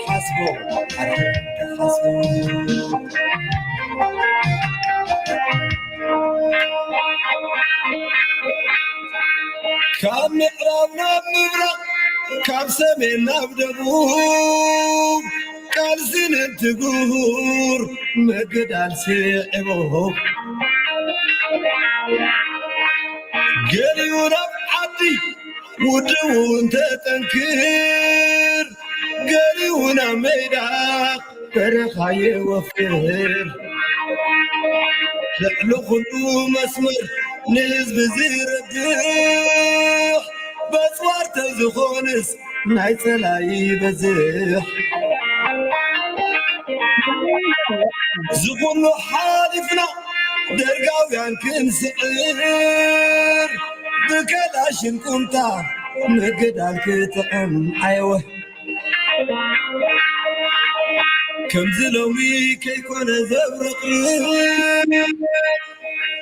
حسبه أرحب حسبه كم نقربنا بنبرق كم سمينا بدبوب قال زين تقور مقدال سيعبوب قالي ورب عبدي ودو انت تنكر قالي ونا ميداق برخاي وفر لعلو خلو مسمر نزب زير الديح بصوار تزخونس نايت لاي بزيح زخونو حالفنا درقاو ينكن سعير بكلاشن كنتا مقدال كتعن ايوه كم زلومي كيكون زبرقي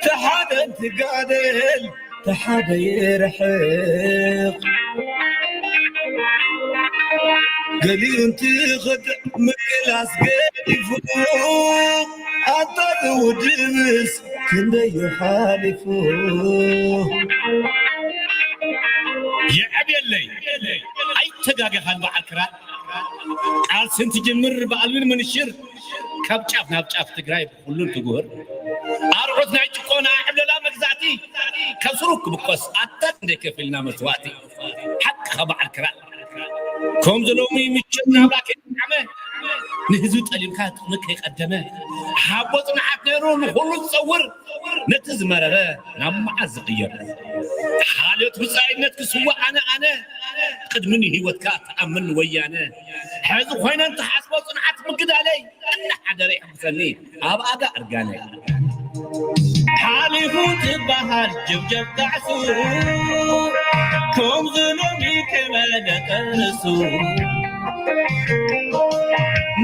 تحدى تقادل تحدى يرحق قلي انت خدع مقلاس قلي فوق أطل ودمس كندا يحالفوه يا أبي اللي أي تجاجة خان بعكرة قال سنت جمر بعلمين من الشر كابتشاف نابتشاف تجراي كلون تجور أروحنا يجكونا قبل لا مجزاتي كسروك بقص أتت كفلنا مسواتي حق خبع الكرا كم زلومي مشينا لكن عمه نهزو تليمكات نكيك قدمه حبطنا حقيرون كله تصور نتز مرره نم عزقير حالة بصاينت كسوة أنا قدمني هوتك تأمن ويانا حيث خوينا انت حسب صنعت مقد علي أنا حدا ريح بسني أبقى أرقاني حالي فوت بحر جبجب تعسو كم ظلمي كما دقرسو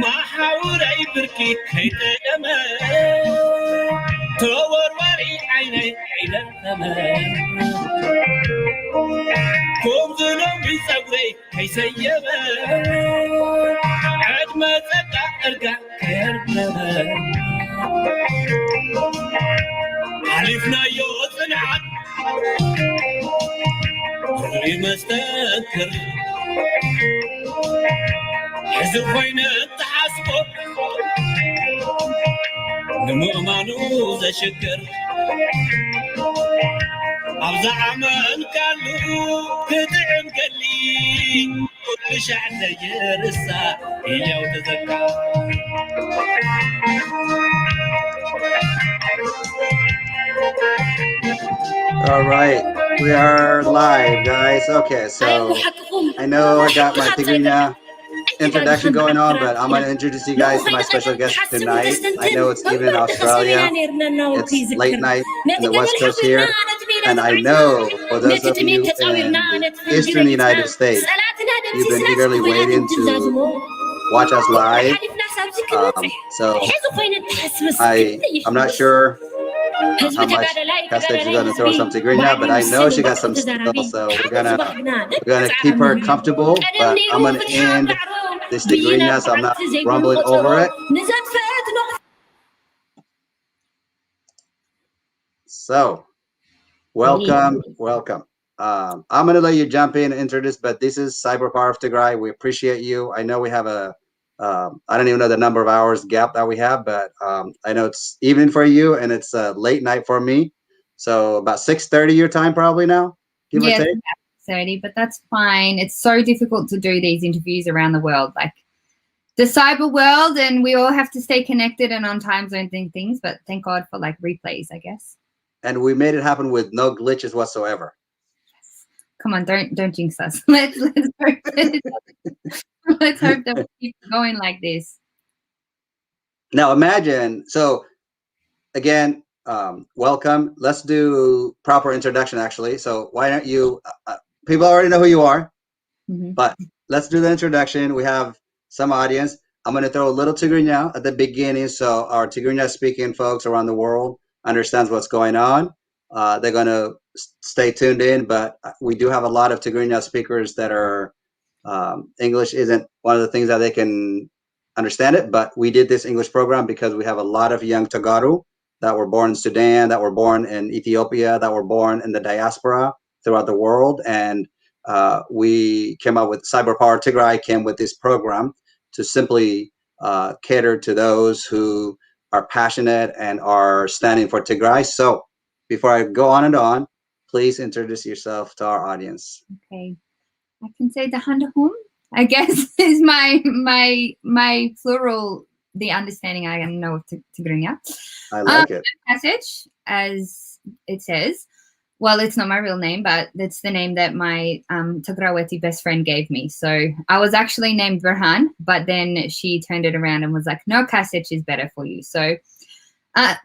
ما حاول يبركي كيت دمه توروري عيني إلى الثمن كم ظلمي صبري كيسيبه عد ما تقع أرقع كيركبه حلفنا يوصنعك غري مستكر حزب خوين تحاسبه نمؤمنو زشكر أبزع عمل كالو كدعم قلي كل شعب يرسى إيا وتذكر All right, we are live, guys. Okay, so I know I got my Tigray introduction going on, but I'm going to introduce you guys to my special guest tonight. I know it's even in Australia. It's late night in the West Coast here. And I know for those of you in the Eastern United States, you've been eagerly waiting to watch us live. So I'm not sure how much Castex is going to throw some Tigray now, but I know she got some still, so we're gonna keep her comfortable. But I'm gonna end this Tigray now, so I'm not rumbling over it. So, welcome. I'm gonna let you jump in and introduce, but this is Cyber Power of Tigray. We appreciate you. I know we have a I don't even know the number of hours gap that we have, but I know it's evening for you and it's late night for me. So about 6:30 your time probably now, give or take. 30, but that's fine. It's so difficult to do these interviews around the world, like the cyber world, and we all have to stay connected and on time zone things, but thank God for like replays, I guess. And we made it happen with no glitches whatsoever. Yes. Come on, don't jinx us. Let's hope let's hope that we keep going like this. Now imagine, so again, welcome. Let's do proper introduction actually. So why don't you, people already know who you are, but let's do the introduction. We have some audience. I'm going to throw a little Tigrinya at the beginning so our Tigrinya speaking folks around the world understands what's going on. They're going to stay tuned in, but we do have a lot of Tigrinya speakers that are English isn't one of the things that they can understand it, but we did this English program because we have a lot of young Tagaru that were born in Sudan, that were born in Ethiopia, that were born in the diaspora throughout the world. And we came up with Cyber Power Tigray came with this program to simply cater to those who are passionate and are standing for Tigray. So before I go on and on, please introduce yourself to our audience. Okay, I can say the Handahum, I guess, is my plural, the understanding I know of Tigrinya. I like it. Passage, as it says. Well, it's not my real name, but it's the name that my Tigraweti best friend gave me. So I was actually named Berhan, but then she turned it around and was like, no, Kasich is better for you. So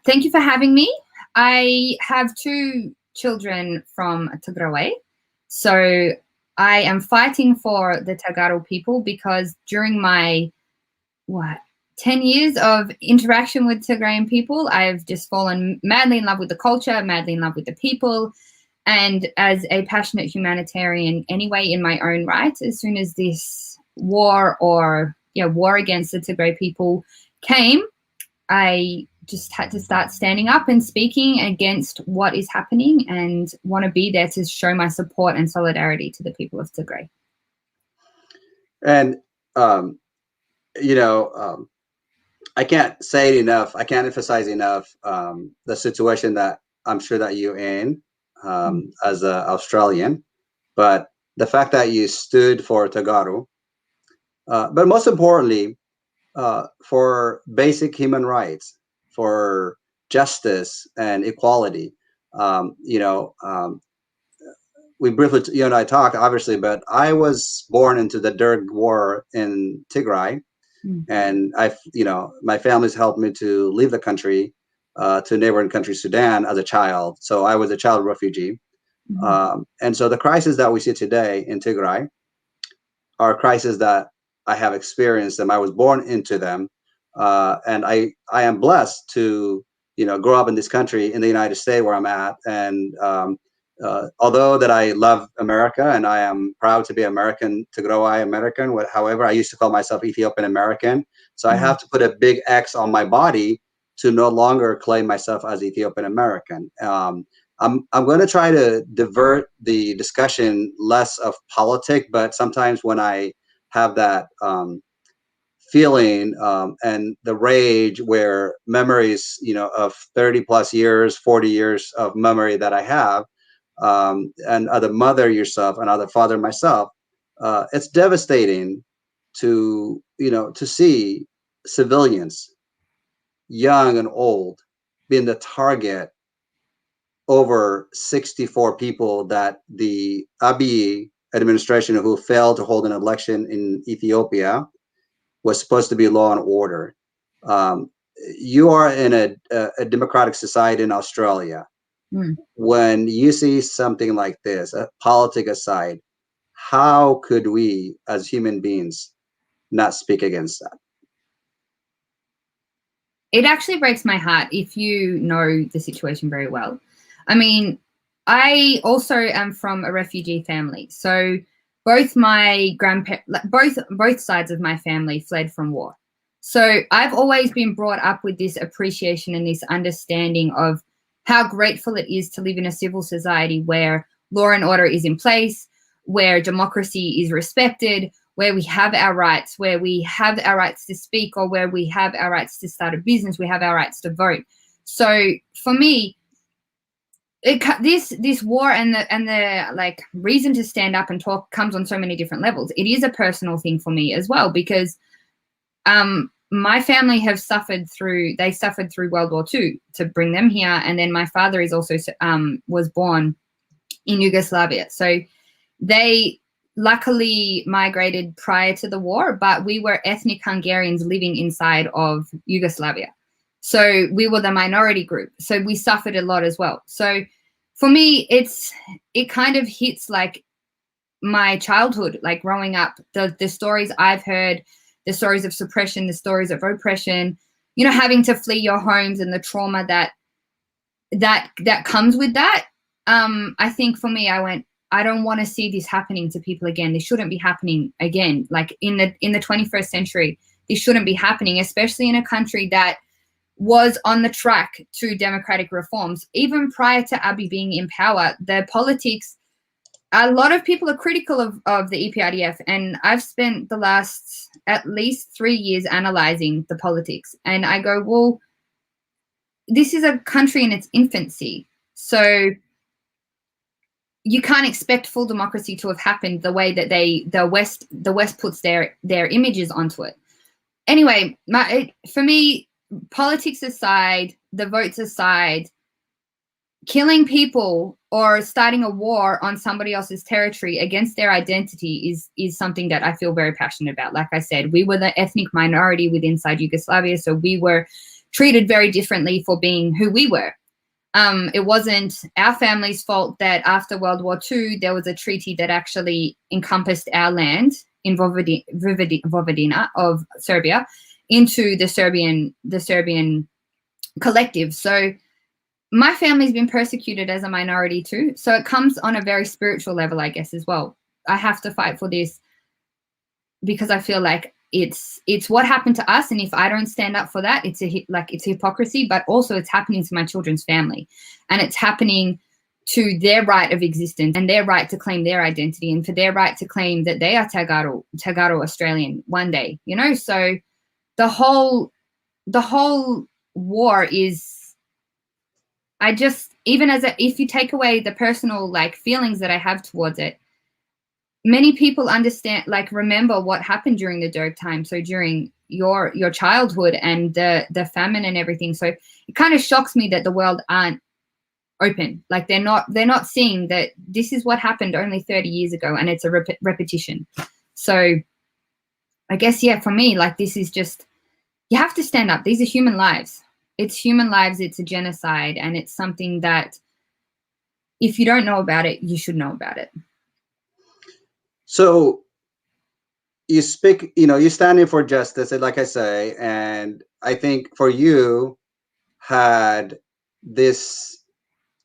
thank you for having me. I have 2 children from Tigray. So I am fighting for the Tagaro people because during my, 10 years of interaction with Tigrayan people, I've just fallen madly in love with the culture, madly in love with the people. And as a passionate humanitarian anyway, in my own right, as soon as this war against the Tigray people came, I just had to start standing up and speaking against what is happening and want to be there to show my support and solidarity to the people of Tigray. And, I can't say it enough. I can't emphasize enough the situation that I'm sure that you're in as an Australian, but the fact that you stood for Tagaru, but most importantly, for basic human rights, for justice and equality. We briefly, you and I talked, obviously, but I was born into the Derg War in Tigray. And my family's helped me to leave the country to neighboring country, Sudan, as a child. So I was a child refugee. And so the crisis that we see today in Tigray are crises that I have experienced them. I was born into them. And I am blessed to, grow up in this country, in the United States where I'm at. And although that I love America and I am proud to be American, Tigray American, however, I used to call myself Ethiopian American. So I have to put a big X on my body to no longer claim myself as Ethiopian American. I'm going to try to divert the discussion less of politics, but sometimes when I have that feeling and the rage where memories, of 30 plus years, 40 years of memory that I have, and other mother yourself and other father myself, it's devastating to see civilians, young and old, being the target over 64 people that the Abiy administration, who failed to hold an election in Ethiopia, was supposed to be law and order. You are in a democratic society in Australia. When you see something like this, politics aside, how could we as human beings not speak against that? It actually breaks my heart if you know the situation very well. I mean, I also am from a refugee family. So both my both sides of my family fled from war. So I've always been brought up with this appreciation and this understanding of how grateful it is to live in a civil society where law and order is in place, where democracy is respected, where we have our rights, where we have our rights to speak, or where we have our rights to start a business, we have our rights to vote. So for me, this war and the like reason to stand up and talk comes on so many different levels. It is a personal thing for me as well, because my family have suffered through World War II to bring them here. And then my father is also was born in Yugoslavia. So they luckily migrated prior to the war, but we were ethnic Hungarians living inside of Yugoslavia. So we were the minority group. So we suffered a lot as well. So for me, it kind of hits like my childhood, like growing up, the stories I've heard, the stories of suppression, the stories of oppression, having to flee your homes and the trauma that comes with that. I think for me, I went, I don't want to see this happening to people again. This shouldn't be happening again. Like in the 21st century, this shouldn't be happening, especially in a country that was on the track to democratic reforms. Even prior to Abiy being in power, the politics, a lot of people are critical of the EPRDF, and I've spent the last at least 3 years analyzing the politics. And I go, well, this is a country in its infancy. So you can't expect full democracy to have happened the way that the West puts their images onto it. Anyway, for me, politics aside, the votes aside, killing people or starting a war on somebody else's territory against their identity is something that I feel very passionate about. Like I said, we were the ethnic minority within inside Yugoslavia, so we were treated very differently for being who we were. It wasn't our family's fault that after World War II, there was a treaty that actually encompassed our land in Vojvodina of Serbia into the Serbian collective. So my family's been persecuted as a minority too. So it comes on a very spiritual level, I guess, as well. I have to fight for this because I feel like it's what happened to us, and if I don't stand up for that, it's hypocrisy, but also it's happening to my children's family, and it's happening to their right of existence and their right to claim their identity and for their right to claim that they are Tagaro Australian one day, you know. So the whole war is, if you take away the personal like feelings that I have towards it, many people understand, like, remember what happened during the Derg time. So during your childhood and the famine and everything. So it kind of shocks me that the world aren't open. Like they're not seeing that this is what happened only 30 years ago, and it's a repetition. So I guess, yeah, for me, like, this is just, you have to stand up. These are human lives. It's human lives. It's a genocide. And it's something that if you don't know about it, you should know about it. So you speak, you stand in for justice, like I say, and I think for you, had this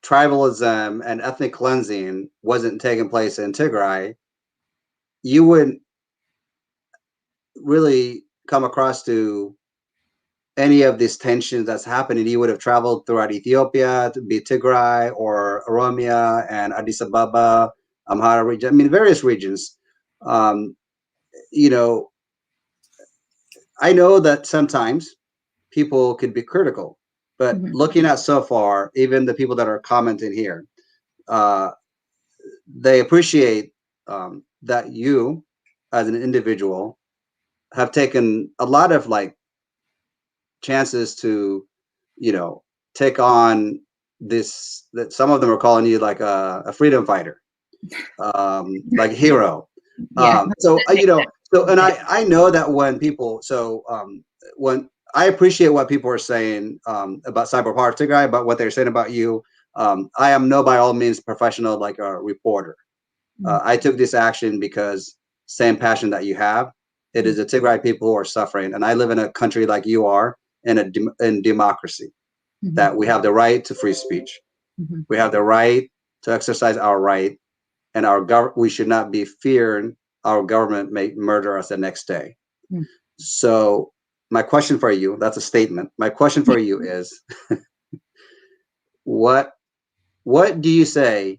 tribalism and ethnic cleansing wasn't taking place in Tigray, you wouldn't really come across to any of these tensions that's happening. You would have traveled throughout Ethiopia, to be Tigray or Oromia and Addis Ababa, Amhara region, I mean, various regions. I know that sometimes people could be critical, but looking at so far, even the people that are commenting here, they appreciate that you as an individual have taken a lot of like chances to, take on this, that some of them are calling you like a freedom fighter, like a hero. Yeah. And I know that when people, when I appreciate what people are saying about Cyber Power Tigray, about what they're saying about you. I am by all means professional, like a reporter. I took this action because same passion that you have. It is the Tigray people who are suffering, and I live in a country like you are in democracy, that we have the right to free speech. We have the right to exercise our right, and we should not be fearing our government may murder us the next day. So my question for you, that's a statement. My question for you is, what do you say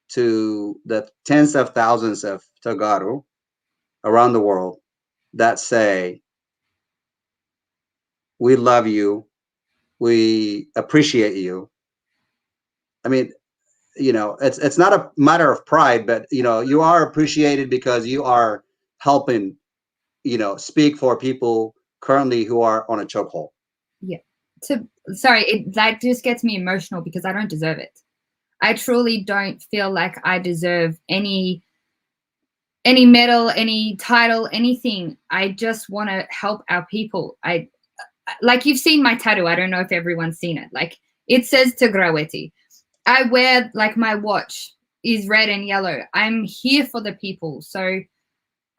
to the tens of thousands of Tagaro around the world that say, we love you, we appreciate you? I mean, it's not a matter of pride, but you are appreciated because you are helping, speak for people currently who are on a chokehold. Yeah. That just gets me emotional because I don't deserve it. I truly don't feel like I deserve any medal, any title, anything. I just want to help our people. Like, you've seen my tattoo. I don't know if everyone's seen it. Like, it says Tigraweti. I wear, like, my watch is red and yellow. I'm here for the people. So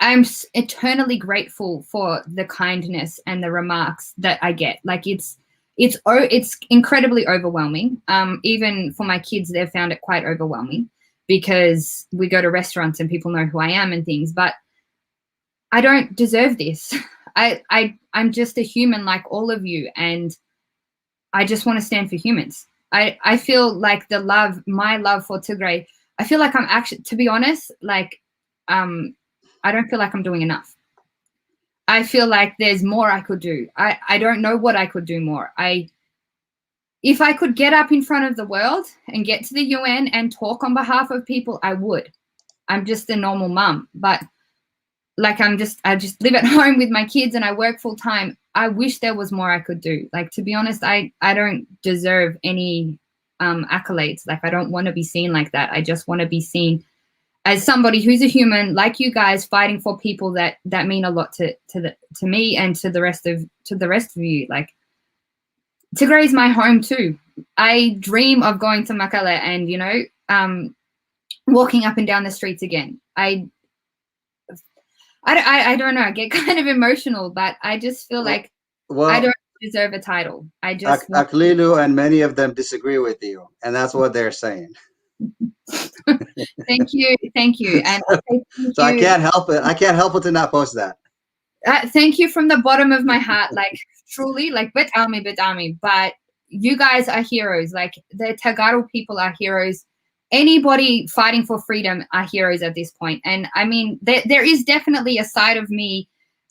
I'm eternally grateful for the kindness and the remarks that I get. Like, it's incredibly overwhelming. Even for my kids, they've found it quite overwhelming. because we go to restaurants and people know who I am and things, but I don't deserve this. I'm just a human like all of you, and I just want to stand for humans. I feel like my love for Tigray, I feel like I'm actually, to be honest, like, I don't feel like I'm doing enough. I feel like there's more I could do. I don't know what I could do more. If I could get up in front of the world and get to the UN and talk on behalf of people, I would. I'm just a normal mum, but like I just live at home with my kids and I work full time. I wish there was more I could do. Like, to be honest, I don't deserve any accolades. Like, I don't want to be seen like that. I just want to be seen as somebody who's a human, like you guys, fighting for people that mean a lot to me and to the rest of you. Like, Tigray is my home too. I dream of going to Makala and walking up and down the streets again. I don't know. I get kind of emotional, but I just feel like I don't deserve a title. I just Aklilu and many of them disagree with you, and that's what they're saying. Thank you. And so I can't help it. I can't help it to not post that. Thank you from the bottom of my heart. Like, truly, like, but army. But you guys are heroes. Like, the Tagaro people are heroes. Anybody fighting for freedom are heroes at this point. And I mean, there is definitely a side of me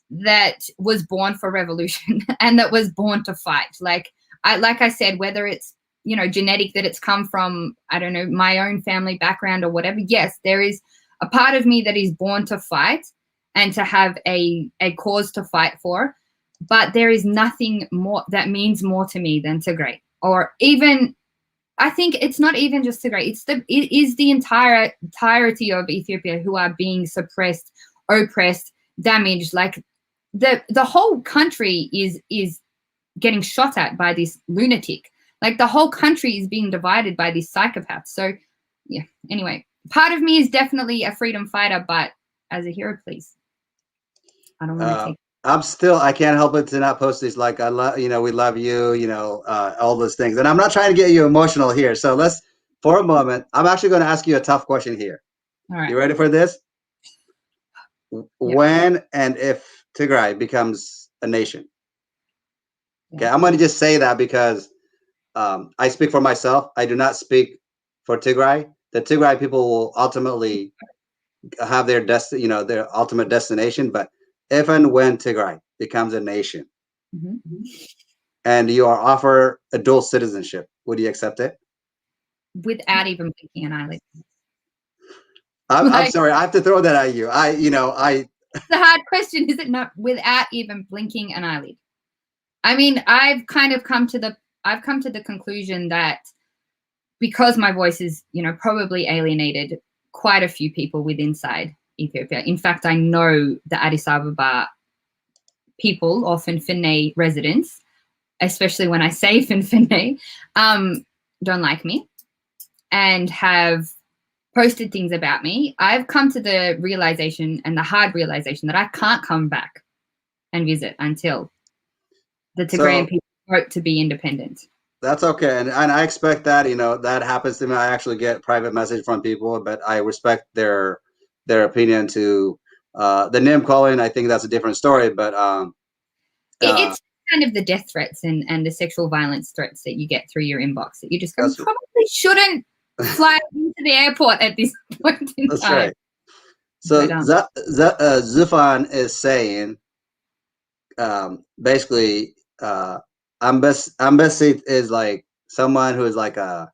that was born for revolution and that was born to fight. Like I said, whether it's, genetic, that it's come from, I don't know, my own family background or whatever. Yes, there is a part of me that is born to fight and to have a cause to fight for. But there is nothing more that means more to me than Tigray, or even, I think it's not even just Tigray. It is the entirety of Ethiopia who are being suppressed, oppressed, damaged. Like, the whole country is getting shot at by this lunatic. Like, the whole country is being divided by these psychopaths. So, yeah. Anyway, part of me is definitely a freedom fighter, but as a hero, please. I don't want to take. I can't help it to not post these. Like, we love you, all those things. And I'm not trying to get you emotional here. So for a moment, I'm actually going to ask you a tough question here. All right. You ready for this? Yep. When and if Tigray becomes a nation? Okay, I'm going to just say that because I speak for myself. I do not speak for Tigray. The Tigray people will ultimately have their their ultimate destination. But if and when Tigray becomes a nation, and you are offered a dual citizenship, would you accept it? Without even blinking an eyelid. I'm sorry, I have to throw that at you. It's a hard question, is it not? Without even blinking an eyelid. I mean, I've come to the conclusion that because my voice is, probably alienated quite a few people inside Ethiopia. In fact, I know the Addis Ababa people, or Finfinne residents, especially when I say Finfinne, don't like me and have posted things about me. I've come to the realization, and the hard realization, that I can't come back and visit until the Tigrayan people vote to be independent. That's okay. And I expect that, that happens to me. I actually get private message from people, but I respect their opinion to the name calling. I think that's a different story, but it's kind of the death threats and the sexual violence threats that you get through your inbox that you just go, probably shouldn't fly into the airport at this point in that's time. Right. So Zufan is saying, basically, Ambassador is like someone who is like a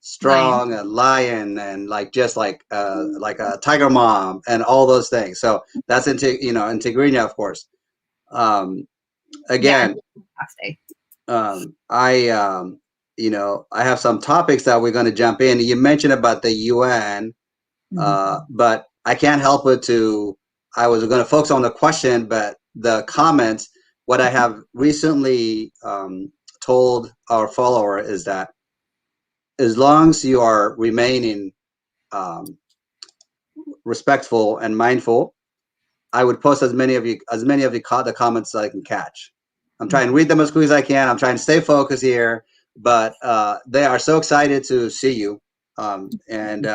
strong, a lion, and like just like a tiger mom and all those things. So that's in Tigrinya, of course. Again, I have some topics that we're going to jump in. You mentioned about the UN, but I can't help it to. I was going to focus on the question, but the comments. What I have recently told our follower is that as long as you are remaining respectful and mindful, I would post as many of the comments that I can catch. I'm trying to read them as quickly as I can. I'm trying to stay focused here, but they are so excited to see you. And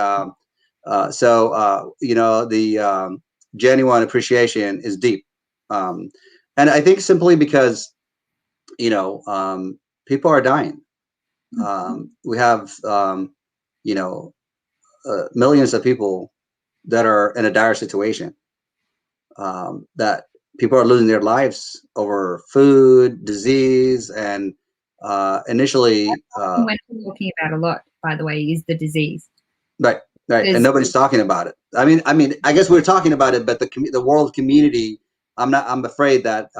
You know, the genuine appreciation is deep. And I think simply because, you know, people are dying. We have, you know, millions of people that are in a dire situation, that people are losing their lives over food, disease, and initially when we're talking about a lot, by the way, is the disease. Right, and nobody's talking about it. I mean, I guess we're talking about it, but the world community, I'm afraid that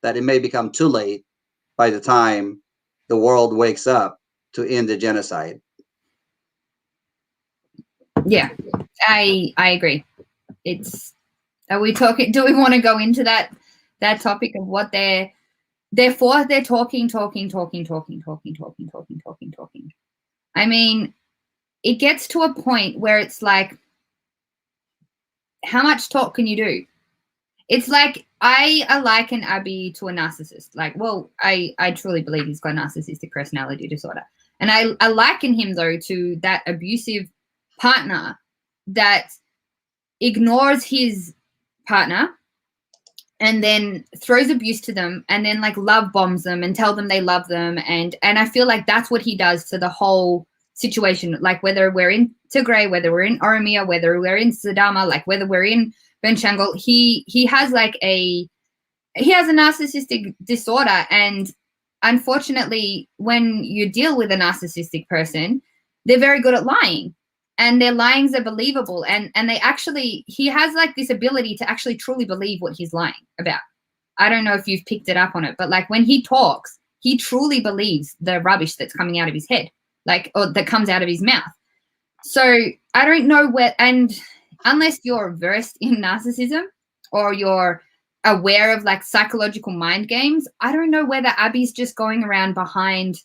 that it may become too late by the time the world wakes up to end the genocide. Yeah, I agree. Are we talking? Do we want to go into that topic of what they're for? They're talking. I mean, it gets to a point where it's like, how much talk can you do? It's like I liken Abiy to a narcissist. Like, well, I truly believe he's got narcissistic personality disorder, and I liken him though to that abusive partner that ignores his partner and then throws abuse to them and then like love bombs them and tell them they love them, and I feel like that's what he does to the whole situation. Like whether we're in Tigray, whether we're in Oromia, whether we're in Sidama, like whether we're in Benshangul, he has like he has a narcissistic disorder, and unfortunately when you deal with a narcissistic person, they're very good at lying. And their lyings are believable, and they actually, he has like this ability to actually truly believe what he's lying about. I don't know if you've picked it up on it, but like when he talks, he truly believes the rubbish that's coming out of his head, like, or that comes out of his mouth. So I don't know where, and unless you're versed in narcissism or you're aware of like psychological mind games, I don't know whether Abiy's just going around behind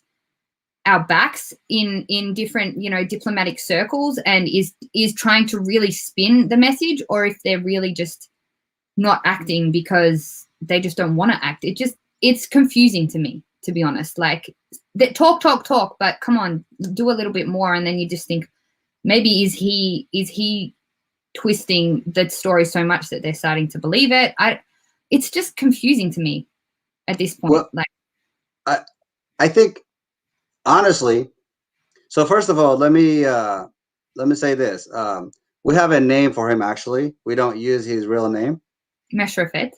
our backs in different, you know, diplomatic circles and is trying to really spin the message, or if they're really just not acting because they just don't want to act. It's confusing to me, to be honest. Like, that talk, but come on, do a little bit more. And then you just think, maybe is he twisting the story so much that they're starting to believe it? It's just confusing to me at this point. Well, like, I think, honestly, so first of all, let me say this. We have a name for him, actually. We don't use his real name. Meshrafet.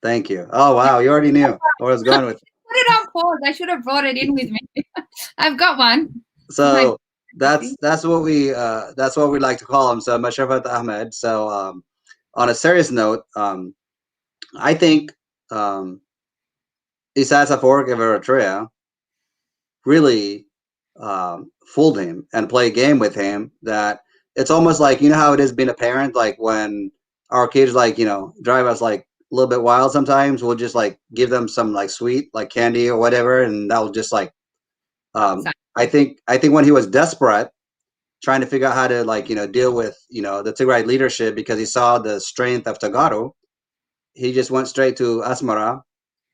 Thank you. Oh, wow. You already knew where I was going with it. Put it on pause. I should have brought it in with me. I've got one. So that's what we like to call him. So Meshrafet Ahmed. So on a serious note, I think Isaias Afwerki of Eritrea really fooled him and play a game with him, that it's almost like, you know how it is being a parent, like when our kids, like, you know, drive us like a little bit wild sometimes, we'll just like give them some like sweet, like candy or whatever, and that'll just like I think when he was desperate, trying to figure out how to, like, you know, deal with, you know, the Tigray leadership, because he saw the strength of Tagaru, he just went straight to Asmara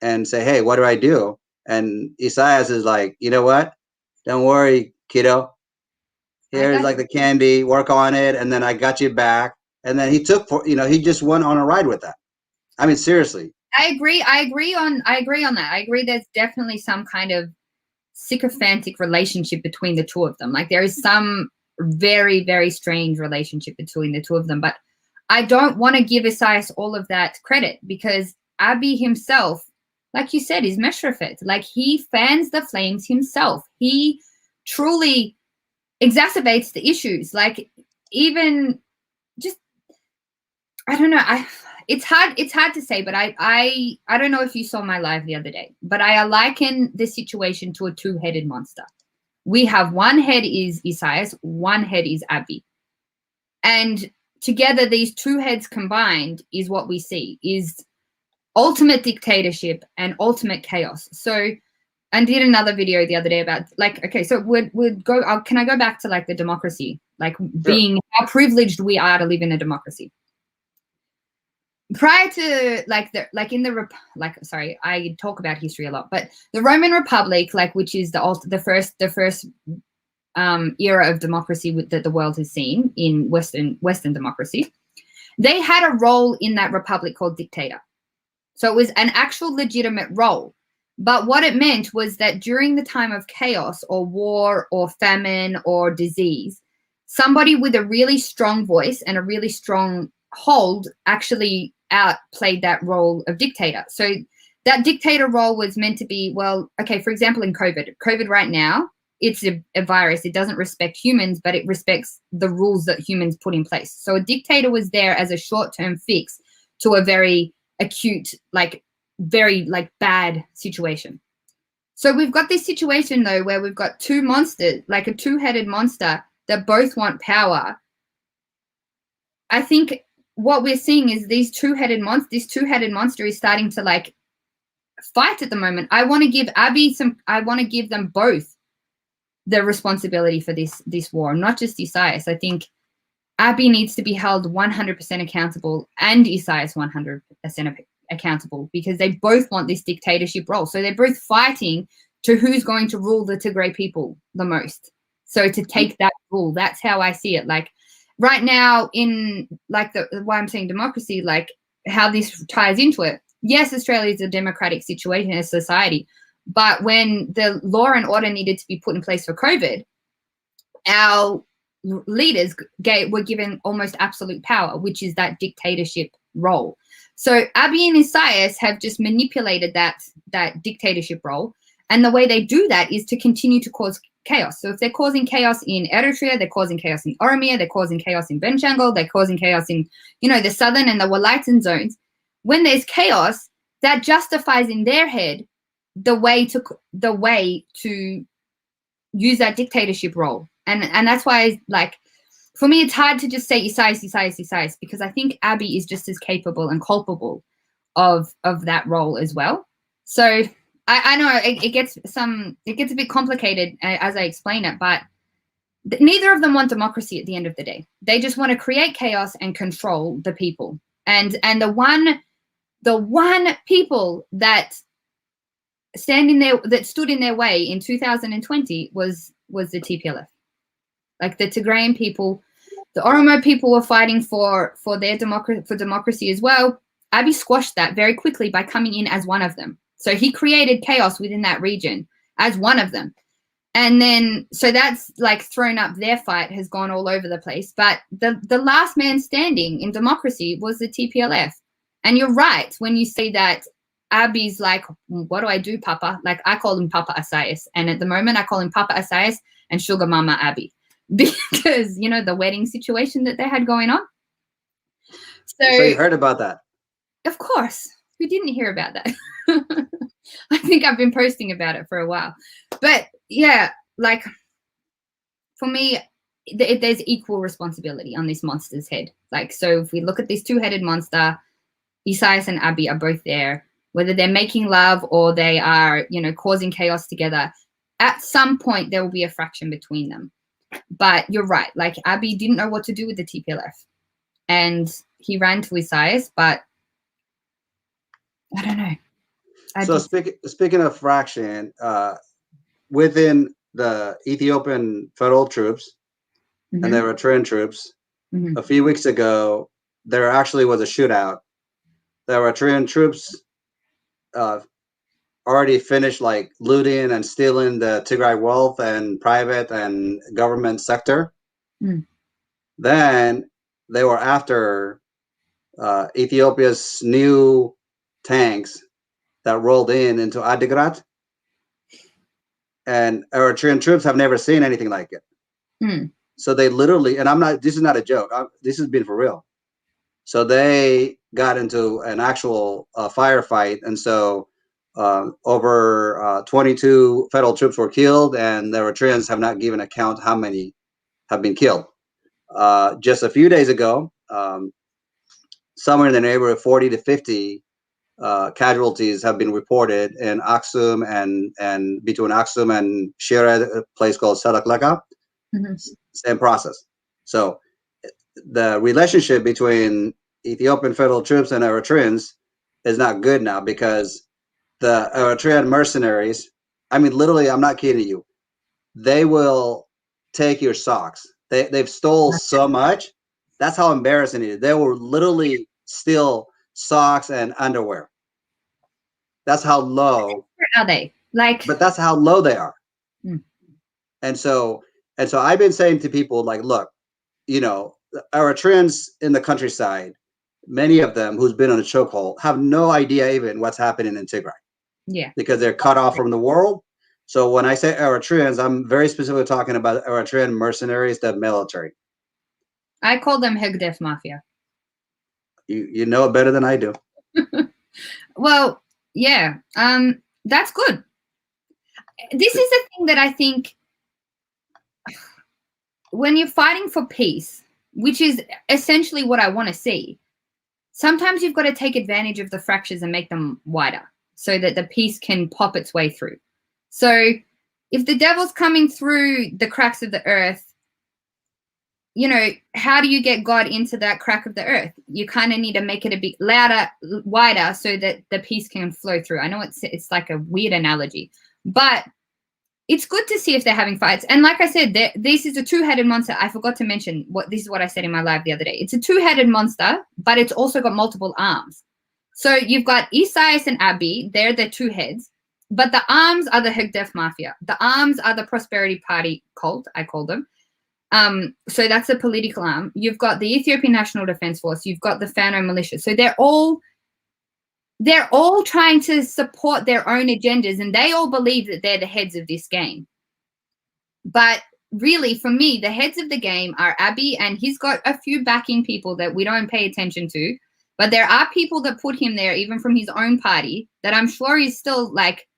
and say, hey, what do I do? And Isaias is like, you know what? Don't worry, kiddo. Here's like the candy, work on it, and then I got you back. And then he just went on a ride with that. I mean, seriously. I agree on that. I agree there's definitely some kind of sycophantic relationship between the two of them. Like, there is some very, very strange relationship between the two of them. But I don't want to give Isaias all of that credit, because Abiy himself, like you said, is Meshrafet. Like, he fans the flames himself. He truly exacerbates the issues. Like, even just, I don't know. It's hard to say, but I don't know if you saw my live the other day, but I liken the situation to a two-headed monster. We have one head is Isaias, one head is Abiy. And together, these two heads combined is what we see, is ultimate dictatorship and ultimate chaos. So I did another video the other day about, like, okay, so can I go back to like the democracy, like being how privileged we are to live in a democracy. Prior to I talk about history a lot, but the Roman Republic, like, which is the first era of democracy that the world has seen in Western democracy, they had a role in that republic called dictator. So it was an actual legitimate role. But what it meant was that during the time of chaos or war or famine or disease, somebody with a really strong voice and a really strong hold actually outplayed that role of dictator. So that dictator role was meant to be, well, okay, for example, in COVID right now, it's a virus. It doesn't respect humans, but it respects the rules that humans put in place. So a dictator was there as a short-term fix to a very acute, very bad situation. So we've got this situation though, where we've got two monsters, like a two-headed monster that both want power. I think what we're seeing is this two-headed monster is starting to fight at the moment. I want to give I want to give them both the responsibility for this war, not just Isaias. I think Abiy needs to be held 100% accountable and Isaias 100% accountable, because they both want this dictatorship role. So they're both fighting to who's going to rule the Tigray people the most. So to take that rule, that's how I see it. Right now in why I'm saying democracy, how this ties into it. Yes, Australia is a democratic situation as a society, but when the law and order needed to be put in place for COVID, our leaders were given almost absolute power, which is that dictatorship role. So Abiy and Isaias have just manipulated that dictatorship role. And the way they do that is to continue to cause chaos. So if they're causing chaos in Eritrea, they're causing chaos in Oromia, they're causing chaos in Benishangul, they're causing chaos in, the southern and the Walaitan zones. When there's chaos, that justifies in their head the way to use that dictatorship role. And that's why, for me, it's hard to just say Isaias, because I think Abiy is just as capable and culpable of that role as well. So I know it gets a bit complicated as I explain it, but neither of them want democracy at the end of the day. They just want to create chaos and control the people. And the one people that stood in their way in 2020 was the TPLF. The Tigrayan people, the Oromo people were fighting for their democracy as well. Abiy squashed that very quickly by coming in as one of them. So he created chaos within that region as one of them. And then, so that's thrown up their fight, has gone all over the place. But the last man standing in democracy was the TPLF. And you're right when you say that Abiy's what do I do, Papa? I call him Papa Isaias. And at the moment, I call him Papa Isaias and Sugar Mama Abiy. Because, the wedding situation that they had going on. So you heard about that? Of course. Who didn't hear about that? I think I've been posting about it for a while. But yeah, for me, there's equal responsibility on this monster's head. So if we look at this two-headed monster, Isaias and Abiy are both there. Whether they're making love or they are, causing chaos together, at some point there will be a fraction between them. But you're right. Abiy didn't know what to do with the TPLF. And he ran to Isaias, but I don't know. Speaking of fraction, within the Ethiopian federal troops and the Eritrean troops, a few weeks ago, there actually was a shootout. The Eritrean troops already finished looting and stealing the Tigray wealth and private and government sector. Then they were after Ethiopia's new tanks that rolled into Adigrat, and Eritrean troops have never seen anything like it. So they literally, and this is not a joke, this has been for real. So they got into an actual firefight, and so over 22 federal troops were killed, and the Eritreans have not given account how many have been killed. Just a few days ago, somewhere in the neighborhood of 40 to 50 casualties have been reported in Aksum and between Aksum and Shira, a place called Salaklaka. Same process. So the relationship between Ethiopian federal troops and Eritreans is not good now, because the Eritrean mercenaries, literally, I'm not kidding you, they will take your socks. They've stole so much. That's how embarrassing it is. They will literally steal socks and underwear. That's how low. Are they? Like, but that's how low they are. Mm. And so I've been saying to people like, look, you know, Eritreans in the countryside, many of them who's been on a chokehold have no idea even what's happening in Tigray. Yeah. Because they're cut off from the world. So when I say Eritreans, I'm very specifically talking about Eritrean mercenaries, the military. I call them Hegdef Mafia. You know it better than I do. Well, yeah, that's good. This is the thing that I think when you're fighting for peace, which is essentially what I want to see, sometimes you've got to take advantage of the fractures and make them wider so that the peace can pop its way through. So if the devil's coming through the cracks of the earth, you know, how do you get God into that crack of the earth? You kind of need to make it a bit louder, wider, so that the peace can flow through. I know it's like a weird analogy, but it's good to see if they're having fights. And like I said, this is a two-headed monster. I forgot to mention this is what I said in my live the other day. It's a two-headed monster, but it's also got multiple arms. So you've got Isaias and Abiy. They're the two heads, but the arms are the Hegdef Mafia. The arms are the Prosperity Party cult, I call them. So that's the political arm. You've got the Ethiopian National Defense Force. You've got the Fano militia. So they're all trying to support their own agendas, and they all believe that they're the heads of this game. But really, for me, the heads of the game are Abiy, and he's got a few backing people that we don't pay attention to. But there are people that put him there, even from his own party, that I'm sure he's still like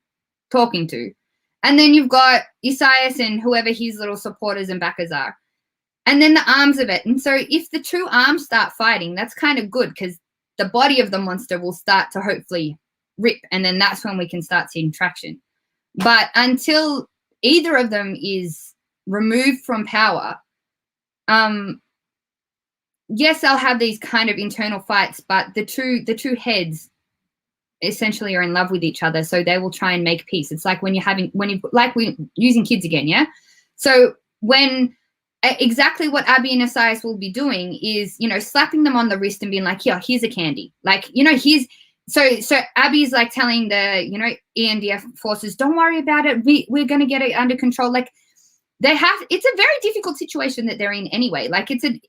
talking to. And then you've got Isaias and whoever his little supporters and backers are. And then the arms of it. And so if the two arms start fighting, that's kind of good because the body of the monster will start to hopefully rip. And then that's when we can start seeing traction. But until either of them is removed from power, yes, I'll have these kind of internal fights, but the two heads essentially are in love with each other, so they will try and make peace. It's like we're using kids again, yeah? So when exactly what Abiy and Isaias will be doing is, you know, slapping them on the wrist and being like, yeah, here's a candy. Like, you know, so Abiy's like telling the, you know, ENDF forces, don't worry about it. We're going to get it under control. Like it's a very difficult situation that they're in anyway. Like it's an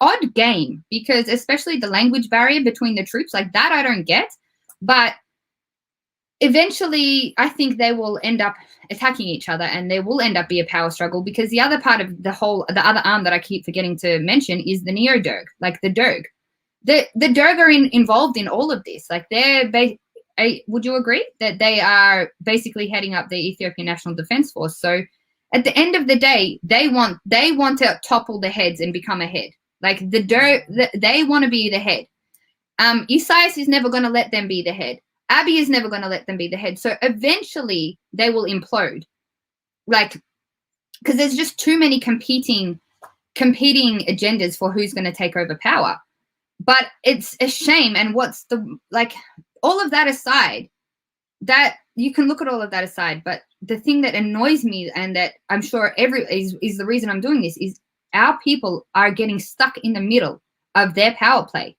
odd game because especially the language barrier between the troops, like that I don't get. But eventually I think they will end up attacking each other and there will end up be a power struggle because the other part of the other arm that I keep forgetting to mention is the Neo-Derg, like the Derg. The Derg are involved in all of this. Like would you agree that they are basically heading up the Ethiopian National Defense Force? So at the end of the day, they want to topple the heads and become a head. Like the Derg, they want to be the head. Isaias is never going to let them be the head. Abiy is never going to let them be the head. So eventually they will implode. Like, because there's just too many competing agendas for who's going to take over power. But it's a shame. And all of that aside, that you can look at all of that aside. But the thing that annoys me and that I'm sure is the reason I'm doing this is our people are getting stuck in the middle of their power play.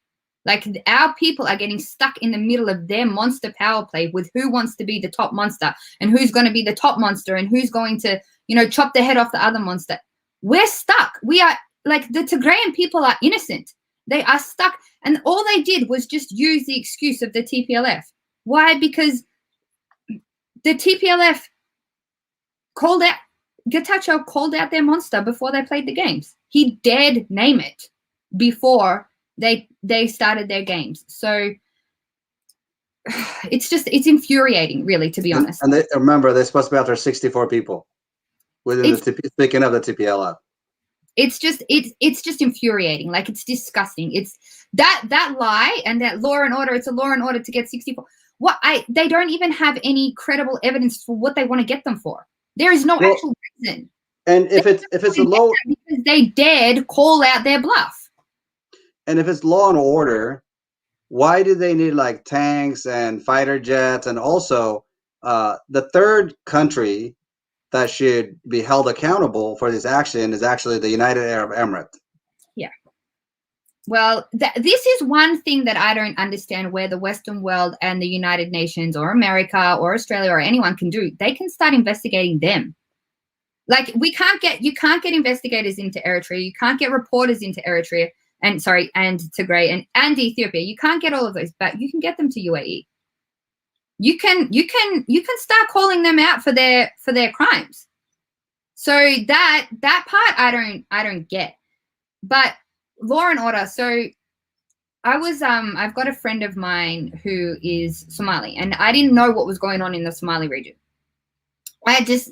Like our people are getting stuck in the middle of their monster power play with who wants to be the top monster and who's going to be the top monster and who's going to, you know, chop the head off the other monster. We're stuck. We are like the Tigrayan people are innocent. They are stuck. And all they did was just use the excuse of the TPLF. Why? Because the TPLF Getachew called out their monster before they played the games. He dared name it before they started their games. So it's infuriating, really, to be honest. And remember, they're supposed to be out there 64 people within speaking of the TPLF. It's just infuriating. Like it's disgusting. It's that lie and that law and order. It's a law and order to get 64. They don't even have any credible evidence for what they want to get them for. There is no actual reason. And if it's a low, because they dared call out their bluff. And if it's law and order, why do they need like tanks and fighter jets? And also, the third country that should be held accountable for this action is actually the United Arab Emirates. Yeah. Well, this is one thing that I don't understand, where the Western world and the United Nations or America or Australia or anyone can do. They can start investigating them. Like, you can't get investigators into Eritrea. You can't get reporters into Eritrea and Tigray and Ethiopia. You can't get all of those, but you can get them to UAE. You can start calling them out for their crimes. So that part I don't get. But law and order. So I've got a friend of mine who is Somali, and I didn't know what was going on in the Somali region. I just,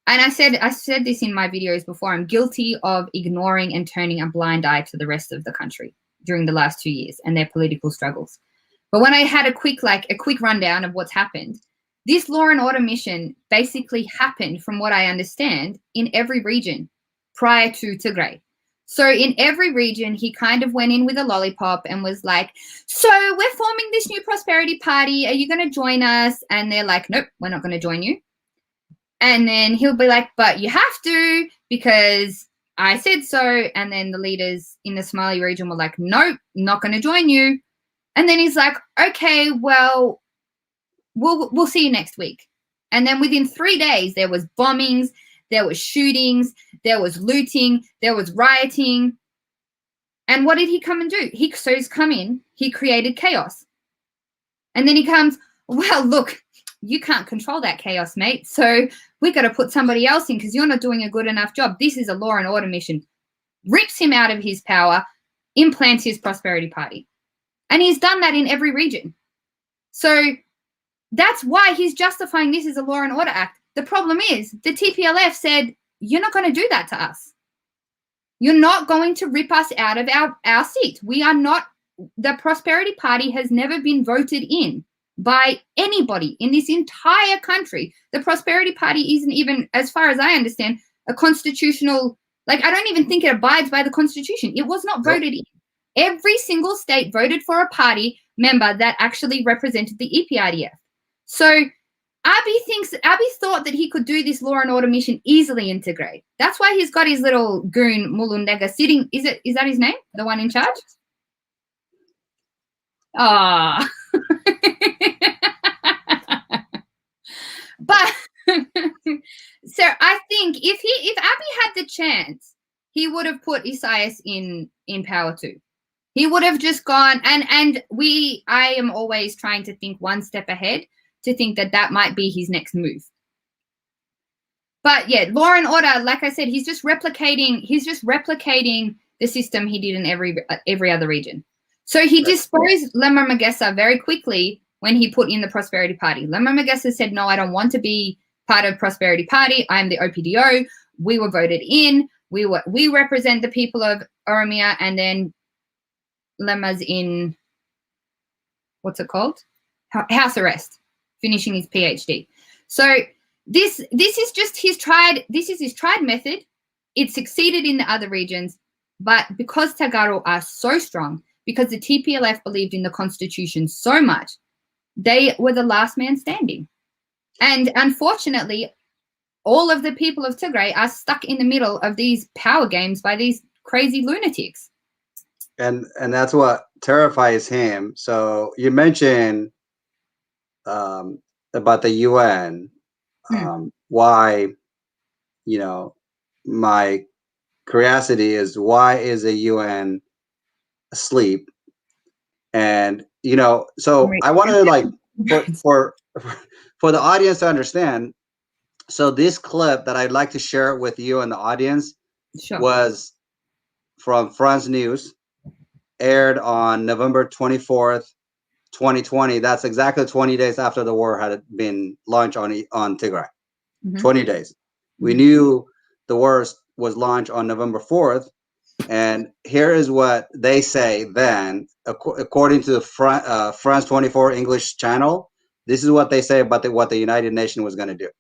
and I said this in my videos before, I'm guilty of ignoring and turning a blind eye to the rest of the country during the last 2 years and their political struggles. But when I had a quick rundown of what's happened, this law and order mission basically happened, from what I understand, in every region prior to Tigray. So in every region, he kind of went in with a lollipop and was like, so we're forming this new prosperity party. Are you going to join us? And they're like, nope, we're not going to join you. And then he'll be like, but you have to, because I said so. And then the leaders in the Somali region were like, nope, not going to join you. And then he's like, okay, well, we'll see you next week. And then within 3 days, there was bombings, there was shootings, there was looting, there was rioting. And what did he come and do? He's come in, he created chaos. And then he comes, well, look, you can't control that chaos, mate. So we got to put somebody else in because you're not doing a good enough job. This is a law and order mission. Rips him out of his power, implants his prosperity party. And he's done that in every region. So that's why he's justifying this as a law and order act. The problem is the TPLF said, you're not going to do that to us. You're not going to rip us out of our seat. We are not, the Prosperity Party has never been voted in by anybody in this entire country. The Prosperity Party isn't even, as far as I understand, a constitutional, I don't even think it abides by the Constitution. It was not voted in. Every single state voted for a party member that actually represented the EPIDF. So Abiy thought that he could do this law and order mission easily in Tigray. That's why he's got his little goon Mulundega sitting. Is that his name? The one in charge? Ah. But so I think if Abiy had the chance, he would have put Isaias in power too. He would have just gone and I am always trying to think one step ahead, to think that might be his next move. But yeah, law and order, like I said, he's just replicating the system he did in every other region. So he disposed Lemmer Magessa very quickly when he put in the Prosperity Party. Lemmer Magessa said, no, I don't want to be part of Prosperity Party. I'm the OPDO. We were voted in. We represent the people of Oromia, and then Lemmer's in, what's it called? House arrest, finishing his PhD. So this is just his tried method. It succeeded in the other regions, but because Tagaro are so strong, because the TPLF believed in the Constitution so much, they were the last man standing. And unfortunately, all of the people of Tigray are stuck in the middle of these power games by these crazy lunatics. And that's what terrifies him. So you mentioned about the UN, why, my curiosity is, why is the UN asleep? And so I want to for the audience to understand. So this clip that I'd like to share with you and the audience was from France News, aired on November 24th, 2020. That's exactly 20 days after the war had been launched on Tigray. 20 days. We knew the war was launched on November 4th. And here is what they say then, according to the France 24 English channel. This is what they say about what the United Nations was going to do.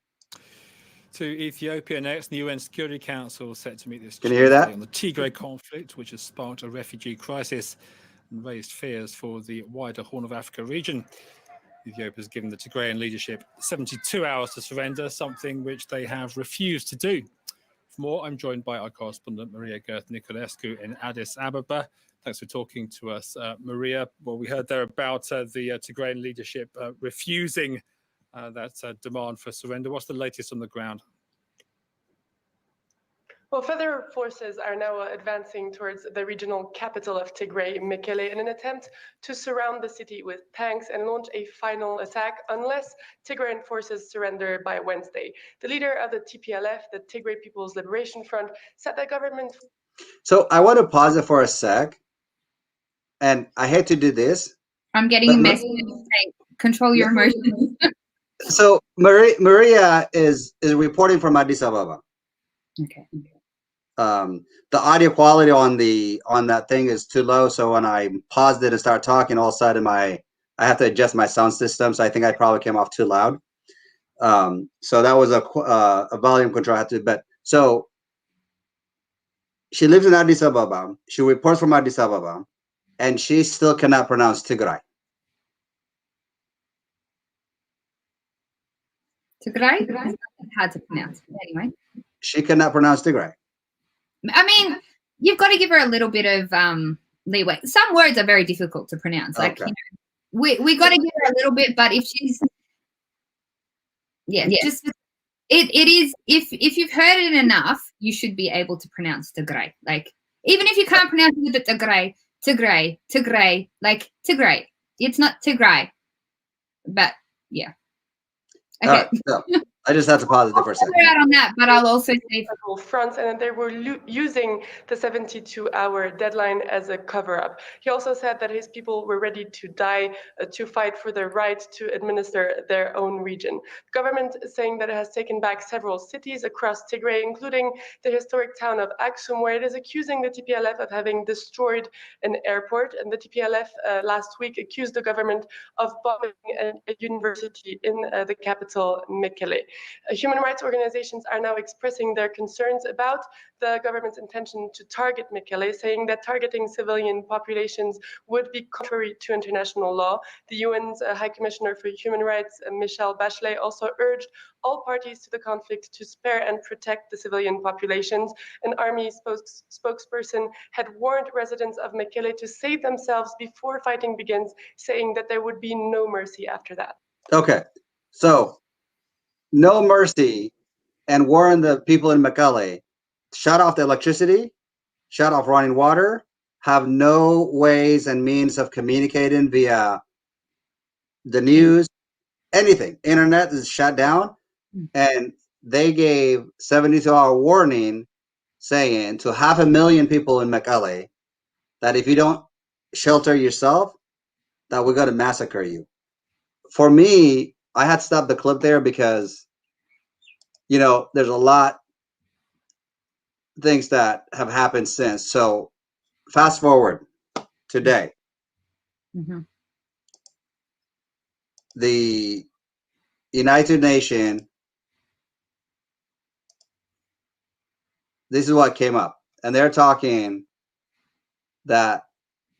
To Ethiopia next, the UN Security Council set to meet this Can you hear that? On the Tigray conflict, which has sparked a refugee crisis and raised fears for the wider Horn of Africa region. Ethiopia has given the Tigrayan leadership 72 hours to surrender, something which they have refused to do. For more, I'm joined by our correspondent, Maria Girth Nicolescu in Addis Ababa. Thanks for talking to us, Maria. Well, we heard there about the Tigrayan leadership refusing that demand for surrender. What's the latest on the ground? Well, further forces are now advancing towards the regional capital of Tigray, Mekele, in an attempt to surround the city with tanks and launch a final attack unless Tigrayan forces surrender by Wednesday. The leader of the TPLF, the Tigray People's Liberation Front, said that government... So I want to pause it for a sec. And I hate to do this. I'm getting a message saying, control your emotions. So Maria is reporting from Addis Ababa. Okay. The audio quality on that thing is too low, so when I paused it and started talking, all of a sudden I have to adjust my sound system. So I think I probably came off too loud. So that was a volume control I had to. But so she lives in Addis Ababa. She reports from Addis Ababa, and she still cannot pronounce Tigray. Tigray? It's hard to pronounce. Anyway. She cannot pronounce Tigray. I mean, you've got to give her a little bit of leeway. Some words are very difficult to pronounce. Like, Okay. We got to give her a little bit, but if she's, just it is. If you've heard it enough, you should be able to pronounce Tigray. Like, even if you can't pronounce it, but Tigray, like Tigray. It's not Tigray, but yeah. Okay. So I just have to pause it for a second. Out on that, but I'll also say fronts, and they were using the 72-hour deadline as a cover-up. He also said that his people were ready to die to fight for the right to administer their own region. The government is saying that it has taken back several cities across Tigray, including the historic town of Aksum, where it is accusing the TPLF of having destroyed an airport. And the TPLF last week accused the government of bombing a university in the capital, Mekele. Human rights organizations are now expressing their concerns about the government's intention to target Mekele, saying that targeting civilian populations would be contrary to international law. The UN's High Commissioner for Human Rights, Michelle Bachelet, also urged all parties to the conflict to spare and protect the civilian populations. An army spokesperson had warned residents of Mekele to save themselves before fighting begins, saying that there would be no mercy after that. Okay, so no mercy, and warn the people in Mekele, shut off the electricity, shut off running water, have no ways and means of communicating via the news, anything. Internet is shut down, and they gave 72-hour warning saying to 500,000 people in Mekele that if you don't shelter yourself, that we're going to massacre you. For me, I had to stop the clip there because, you know, there's a lot of things that have happened since. So fast forward today. Mm-hmm. The United Nations, this is what came up. And they're talking that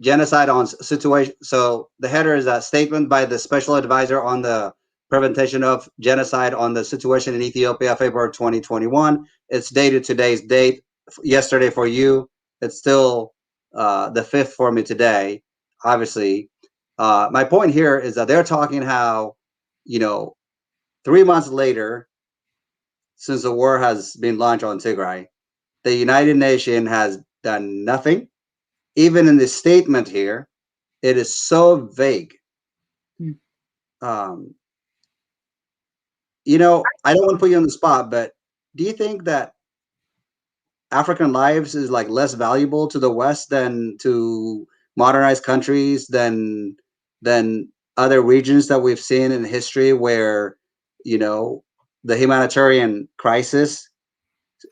genocide on situation. So the header is a statement by the special advisor on the prevention of genocide on the situation in Ethiopia, February 2021. It's dated today's date. Yesterday for you, it's still the 5th for me today, obviously. My point here is that they're talking how, you know, 3 months later, since the war has been launched on Tigray, the United Nations has done nothing. Even in the statement here, it is so vague. You know, I don't want to put you on the spot, but do you think that African lives is like less valuable to the West than to modernized countries, than other regions that we've seen in history where, you know, the humanitarian crisis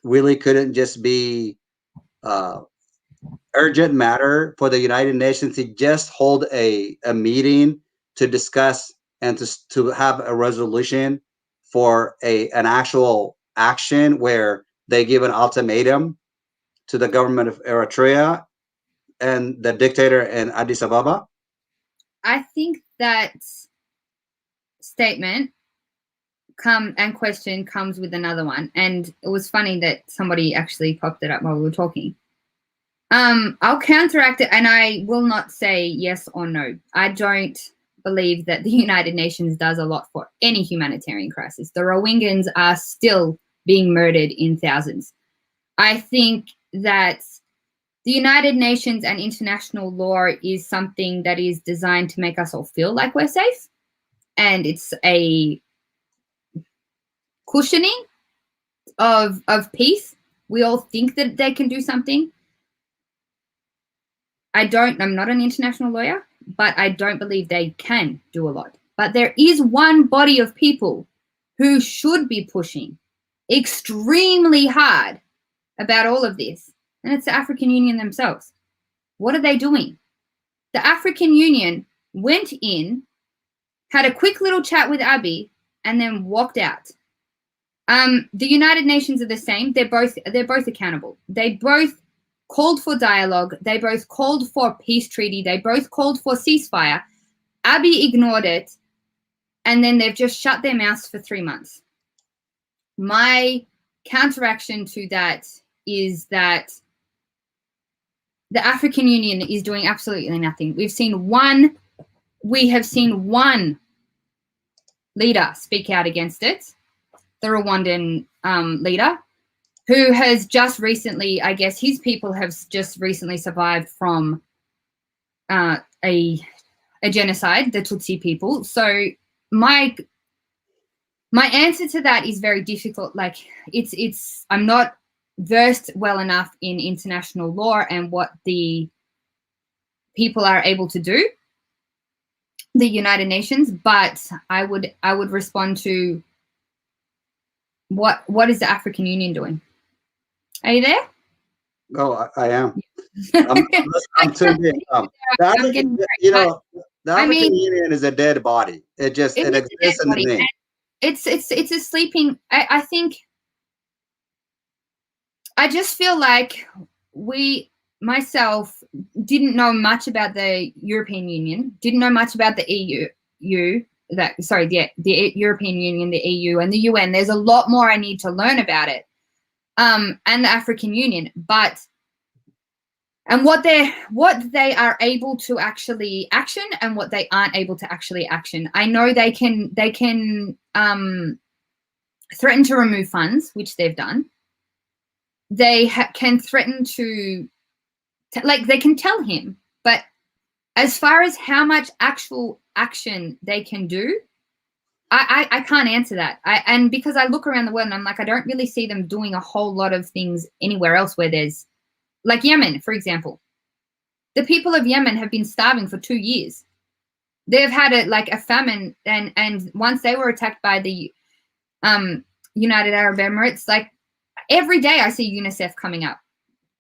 really couldn't just be urgent matter for the United Nations to just hold a meeting to discuss and to have a resolution for an actual action where they give an ultimatum to the government of Eritrea and the dictator in Addis Ababa? I think that statement question comes with another one. And it was funny that somebody actually popped it up while we were talking. I'll counteract it, and I will not say yes or no. I don't believe that the United Nations does a lot for any humanitarian crisis. The Rohingyans are still being murdered in thousands. I think that the United Nations and international law is something that is designed to make us all feel like we're safe. And it's a cushioning of peace. We all think that they can do something. I'm not an international lawyer, but I don't believe they can do a lot. But there is one body of people who should be pushing extremely hard about all of this, and it's the African Union themselves. What are they doing? The African Union went in, had a quick little chat with Abiy, and then walked out. The United Nations are the same. They're both accountable. They both called for dialogue. They both called for a peace treaty. They both called for ceasefire. Abiy ignored it, and then they've just shut their mouths for 3 months. My counteraction to that is that the African Union is doing absolutely nothing. We have seen one leader speak out against it, the Rwandan leader, who has just recently, I guess his people have just recently survived from a genocide, the Tutsi people. So my answer to that is very difficult. Like I'm not versed well enough in international law and what the people are able to do, the United Nations, but I would respond to what is the African Union doing? Are you there? Oh, I am. I'm tuned in. The African Union is a dead body. It exists in the name. It's a sleeping. I think. I just feel like myself didn't know much about the European Union, didn't know much about the the European Union, the EU, and the UN. There's a lot more I need to learn about it, and the African Union. And what they are able to actually action and what they aren't able to actually action. I know they can threaten to remove funds, which they've done. They can threaten to they can tell him, but as far as how much actual action they can do, I can't answer that. And because I look around the world and I'm like, I don't really see them doing a whole lot of things anywhere else where there's, like Yemen, for example. The people of Yemen have been starving for 2 years. They've had a famine, and once they were attacked by the United Arab Emirates, like every day I see UNICEF coming up.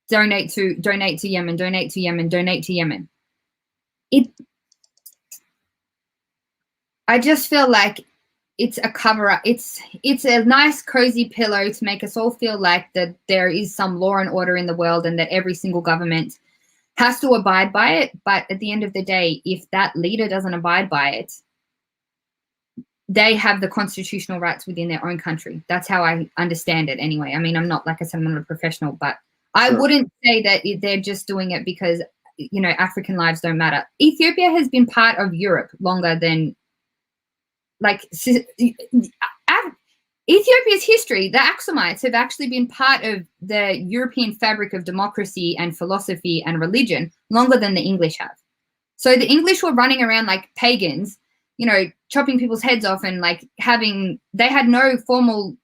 Donate to Yemen, donate to Yemen, donate to Yemen. I just feel like it's a cover-up. It's a nice, cozy pillow to make us all feel like that there is some law and order in the world and that every single government has to abide by it. But at the end of the day, if that leader doesn't abide by it, they have the constitutional rights within their own country. That's how I understand it anyway. I mean, I'm not, like I said, I'm not a professional, but I wouldn't say that they're just doing it because, African lives don't matter. Ethiopia has been part of Europe longer than, Ethiopia's history, the Axumites have actually been part of the European fabric of democracy and philosophy and religion longer than the English have. So the English were running around like pagans, chopping people's heads off and they had no formal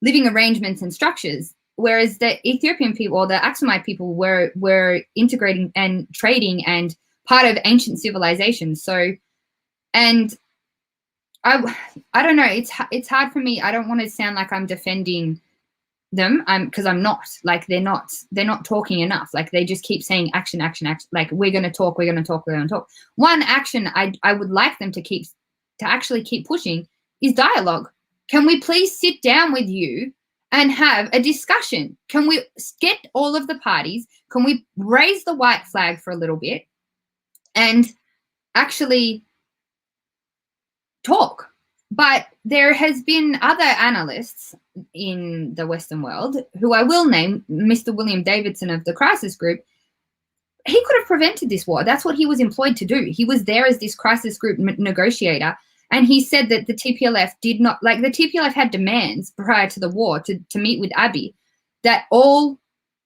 living arrangements and structures. Whereas the Ethiopian people or the Axumite people were integrating and trading and part of ancient civilizations. So, and I don't know. It's hard for me. I don't want to sound like I'm defending them. Because I'm not. They're not talking enough. They just keep saying action, action, action. We're going to talk. We're going to talk. We're going to talk. One action I would like them to actually keep pushing is dialogue. Can we please sit down with you and have a discussion? Can we get all of the parties? Can we raise the white flag for a little bit and actually talk? But there has been other analysts in the Western world who I will name, Mr. William Davidson of the Crisis Group. He could have prevented this war. That's what he was employed to do. He was there as this crisis group negotiator. And he said that the TPLF did not, like the TPLF had demands prior to the war to meet with Abiy, that all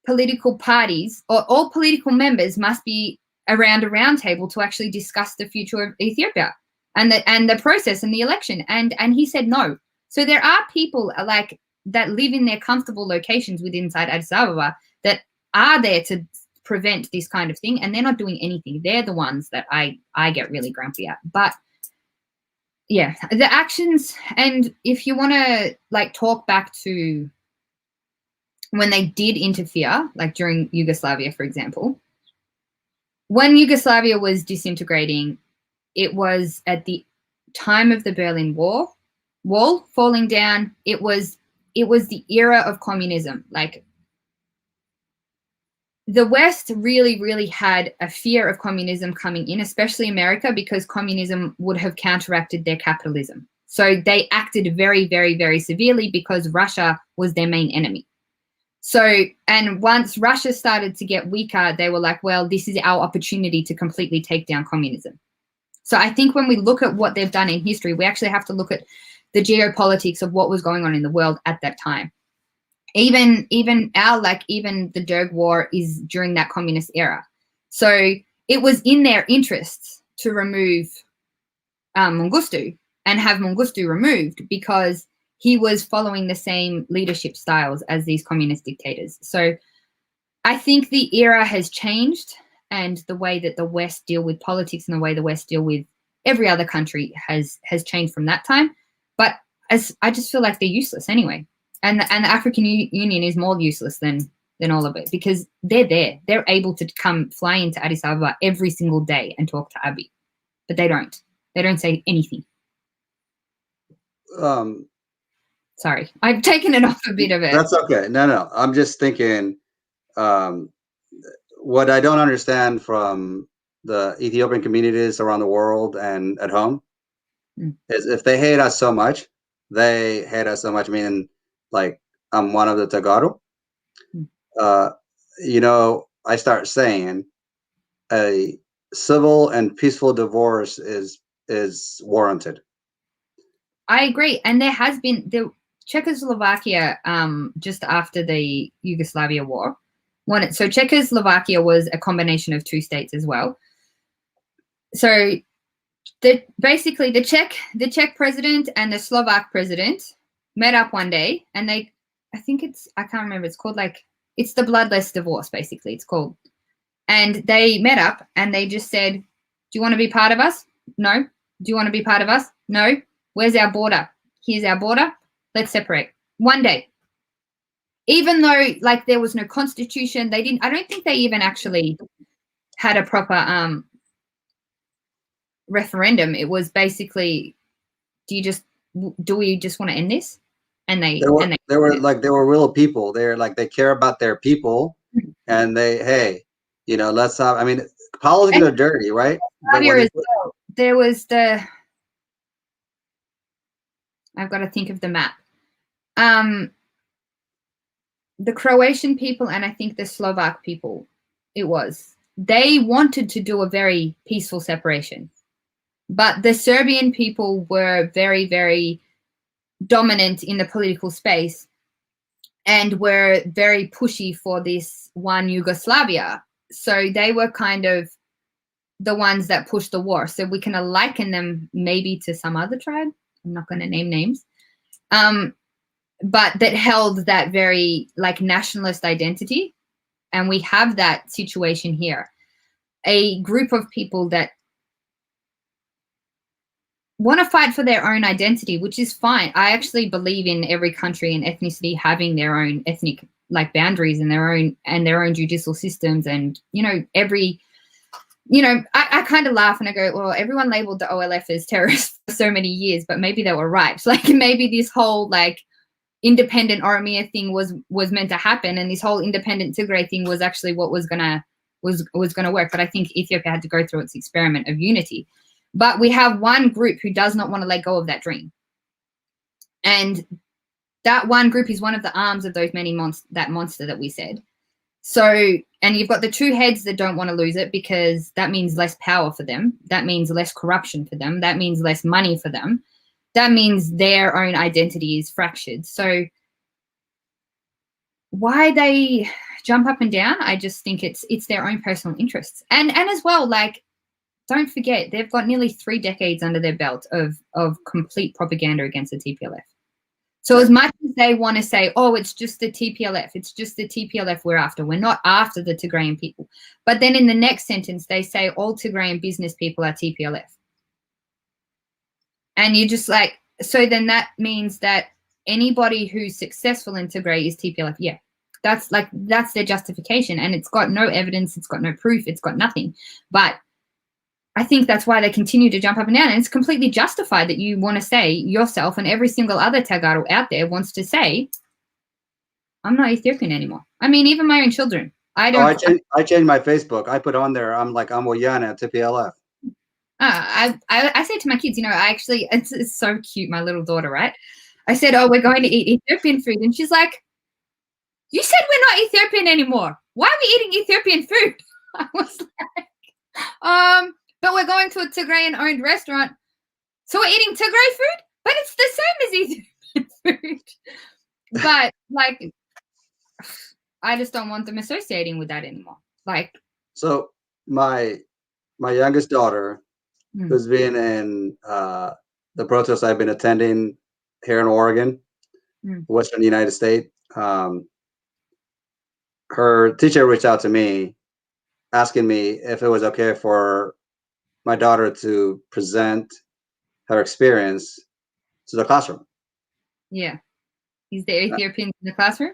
political parties or all political members must be around a round table to actually discuss the future of Ethiopia and the process and the election. And he said no. So there are people like that live in their comfortable locations within inside Addis Ababa that are there to prevent this kind of thing, and they're not doing anything. They're the ones that I get really grumpy at. But yeah, the actions, and if you want to like talk back to when they did interfere, like during Yugoslavia, for example, when Yugoslavia was disintegrating, it was at the time of the Berlin Wall falling down. It was the era of communism. Like the West really, really had a fear of communism coming in, especially America, because communism would have counteracted their capitalism. So they acted very, very, very severely because Russia was their main enemy. So, and once Russia started to get weaker, they were like, well, this is our opportunity to completely take down communism. So I think when we look at what they've done in history, we actually have to look at the geopolitics of what was going on in the world at that time. Even the Derg War is during that communist era. So it was in their interests to remove Mengistu and have Mengistu removed because he was following the same leadership styles as these communist dictators. So I think the era has changed, and the way that the West deal with politics and the way the West deal with every other country has changed from that time. But as I just feel like they're useless anyway. And the African Union is more useless than all of it, because they're there. They're able to come fly into Addis Ababa every single day and talk to Abiy. But they don't. They don't say anything. Sorry, I've taken it off a bit of it. That's okay. No. I'm just thinking what I don't understand from the Ethiopian communities around the world and at home is if they hate us so much, meaning like I'm one of the Tagaru. I start saying a civil and peaceful divorce is warranted. I agree. And there has been the Czechoslovakia just after the Yugoslavia war. So Czechoslovakia was a combination of two states as well. So basically the Czech president and the Slovak president met up one day, and I can't remember, it's called it's the bloodless divorce, basically, it's called. And they met up and they just said, do you want to be part of us? No. Do you want to be part of us? No. Where's our border? Here's our border. Let's separate. One day. Even though there was no constitution, I don't think they even actually had a proper referendum. It was basically, do we just want to end this? And they were real people. They care about their people, and let's not. I mean, politics are dirty, right? There was I've got to think of the map. The Croatian people and I think the Slovak people, they wanted to do a very peaceful separation. But the Serbian people were very, very dominant in the political space and were very pushy for this one Yugoslavia. So they were kind of the ones that pushed the war. So we can liken them maybe to some other tribe. I'm not going to name names. But that held that very nationalist identity. And we have that situation here. A group of people that want to fight for their own identity, which is fine. I actually believe in every country and ethnicity having their own ethnic boundaries and their own judicial systems. And, I kind of laugh and I go, well, everyone labeled the OLF as terrorists for so many years, but maybe they were right. Maybe this whole independent Oromia thing was meant to happen, and this whole independent Tigray thing was actually what was gonna work. But I think Ethiopia had to go through its experiment of unity. But we have one group who does not want to let go of that dream. And that one group is one of the arms of those many that monster that we said. So, and you've got the two heads that don't want to lose it because that means less power for them. That means less corruption for them. That means less money for them. That means their own identity is fractured. So why they jump up and down, I just think it's their own personal interests. And as well, like, don't forget, they've got nearly 3 decades under their belt of complete propaganda against the TPLF. So as much as they want to say, oh, it's just the TPLF, it's just the TPLF we're after. We're not after the Tigrayan people. But then in the next sentence, they say all Tigrayan business people are TPLF. And you're just like, so then that means that anybody who's successful in Tigray is TPLF. Yeah, that's their justification. And it's got no evidence, it's got no proof, it's got nothing. But I think that's why they continue to jump up and down. And it's completely justified that you want to say yourself, and every single other Tagaro out there wants to say, I'm not Ethiopian anymore. I mean, even my own children. I don't. Oh, I changed my Facebook. I put on there, I'm Oyana to PLF. I say to my kids, you know, it's so cute, my little daughter, right? I said, oh, we're going to eat Ethiopian food. And she's like, you said we're not Ethiopian anymore. Why are we eating Ethiopian food? I was like, but we're going to a Tigrayan-owned restaurant. So we're eating Tigray food? But it's the same as Ethiopian food. But, like, I just don't want them associating with that anymore. Like, so my youngest daughter, who's been in the protests I've been attending here in Oregon, Western United States, her teacher reached out to me asking me if it was okay for my daughter to present her experience to the classroom. Yeah. Is there Ethiopians in the classroom?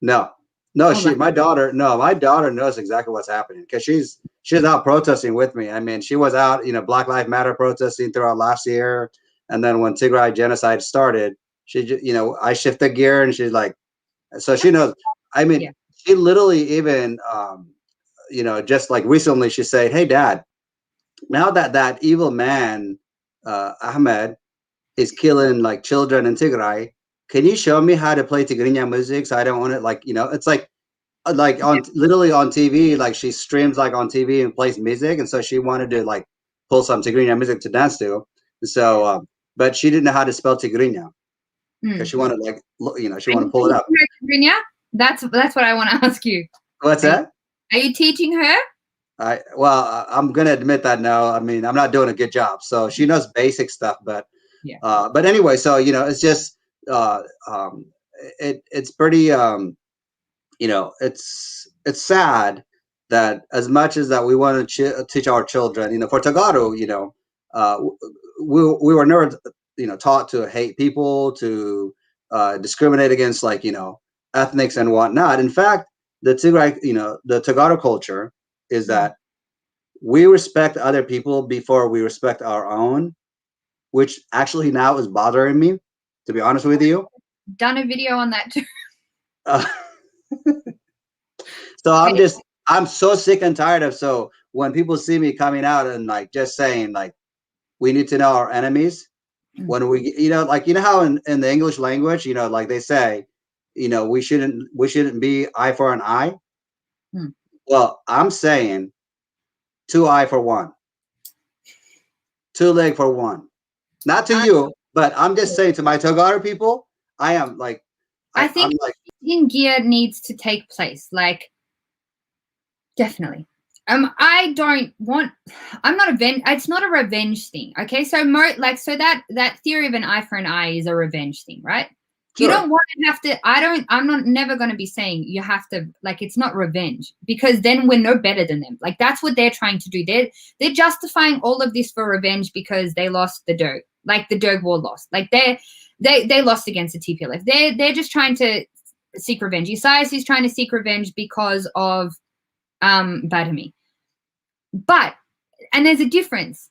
No, my daughter knows exactly what's happening because she's out protesting with me. I mean, she was out, Black Lives Matter protesting throughout last year. And then when Tigray genocide started, she, I shifted gear and she's like, so she knows. I mean, she literally even, just like recently she said, hey, Dad, now that evil man, Ahmed, is killing like children in Tigray, can you show me how to play Tigrinya music so I don't want it, like, it's like on literally on TV, like she streams like on TV and plays music. And so she wanted to like pull some Tigrinya music to dance to. So, but she didn't know how to spell Tigrinya because she wanted she wanted to pull it up. Tigrinya? That's what I want to ask you. What's that? Are you teaching her? I'm going to admit that no, I mean, I'm not doing a good job. So she knows basic stuff, but anyway, so, it's just, it's pretty, it's sad that as much as that we want to teach our children, for Tagaro, we were never, taught to hate people, to discriminate against like, ethnics and whatnot. In fact, the Tigray, the Tagaro culture is that we respect other people before we respect our own, which actually now is bothering me, to be honest with you. Done a video on that too. So I'm so sick and tired of, so when people see me coming out and like just saying like we need to know our enemies, when we how in the English language, like they say, we shouldn't be eye for an eye. Well, I'm saying 2 eye for 1, 2 leg for 1. Not to you, but I'm just saying to my Tagaro people, I am like, I think in gear needs to take place. Like, definitely. I don't want. I'm not it's not a revenge thing. Okay, so that theory of an eye for an eye is a revenge thing, right? Sure. You don't want to have to. I'm not never going to be saying you have to. Like, it's not revenge because then we're no better than them. Like, that's what they're trying to do. They're justifying all of this for revenge because they lost the Derg. Like the Derg war lost. Like they lost against the TPLF. They're just trying to seek revenge. Isaias is trying to seek revenge because of Badami. And there's a difference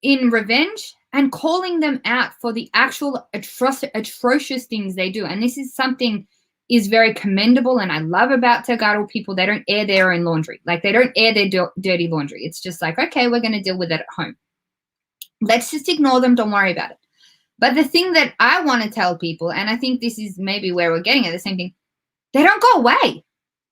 in revenge and calling them out for the actual atrocious things they do. And this is something is very commendable and I love about Tagaro people. They don't air their own laundry. Like, they don't air their dirty laundry. It's just like, okay, we're going to deal with it at home. Let's just ignore them. Don't worry about it. But the thing that I want to tell people, and I think this is maybe where we're getting at the same thing, they don't go away.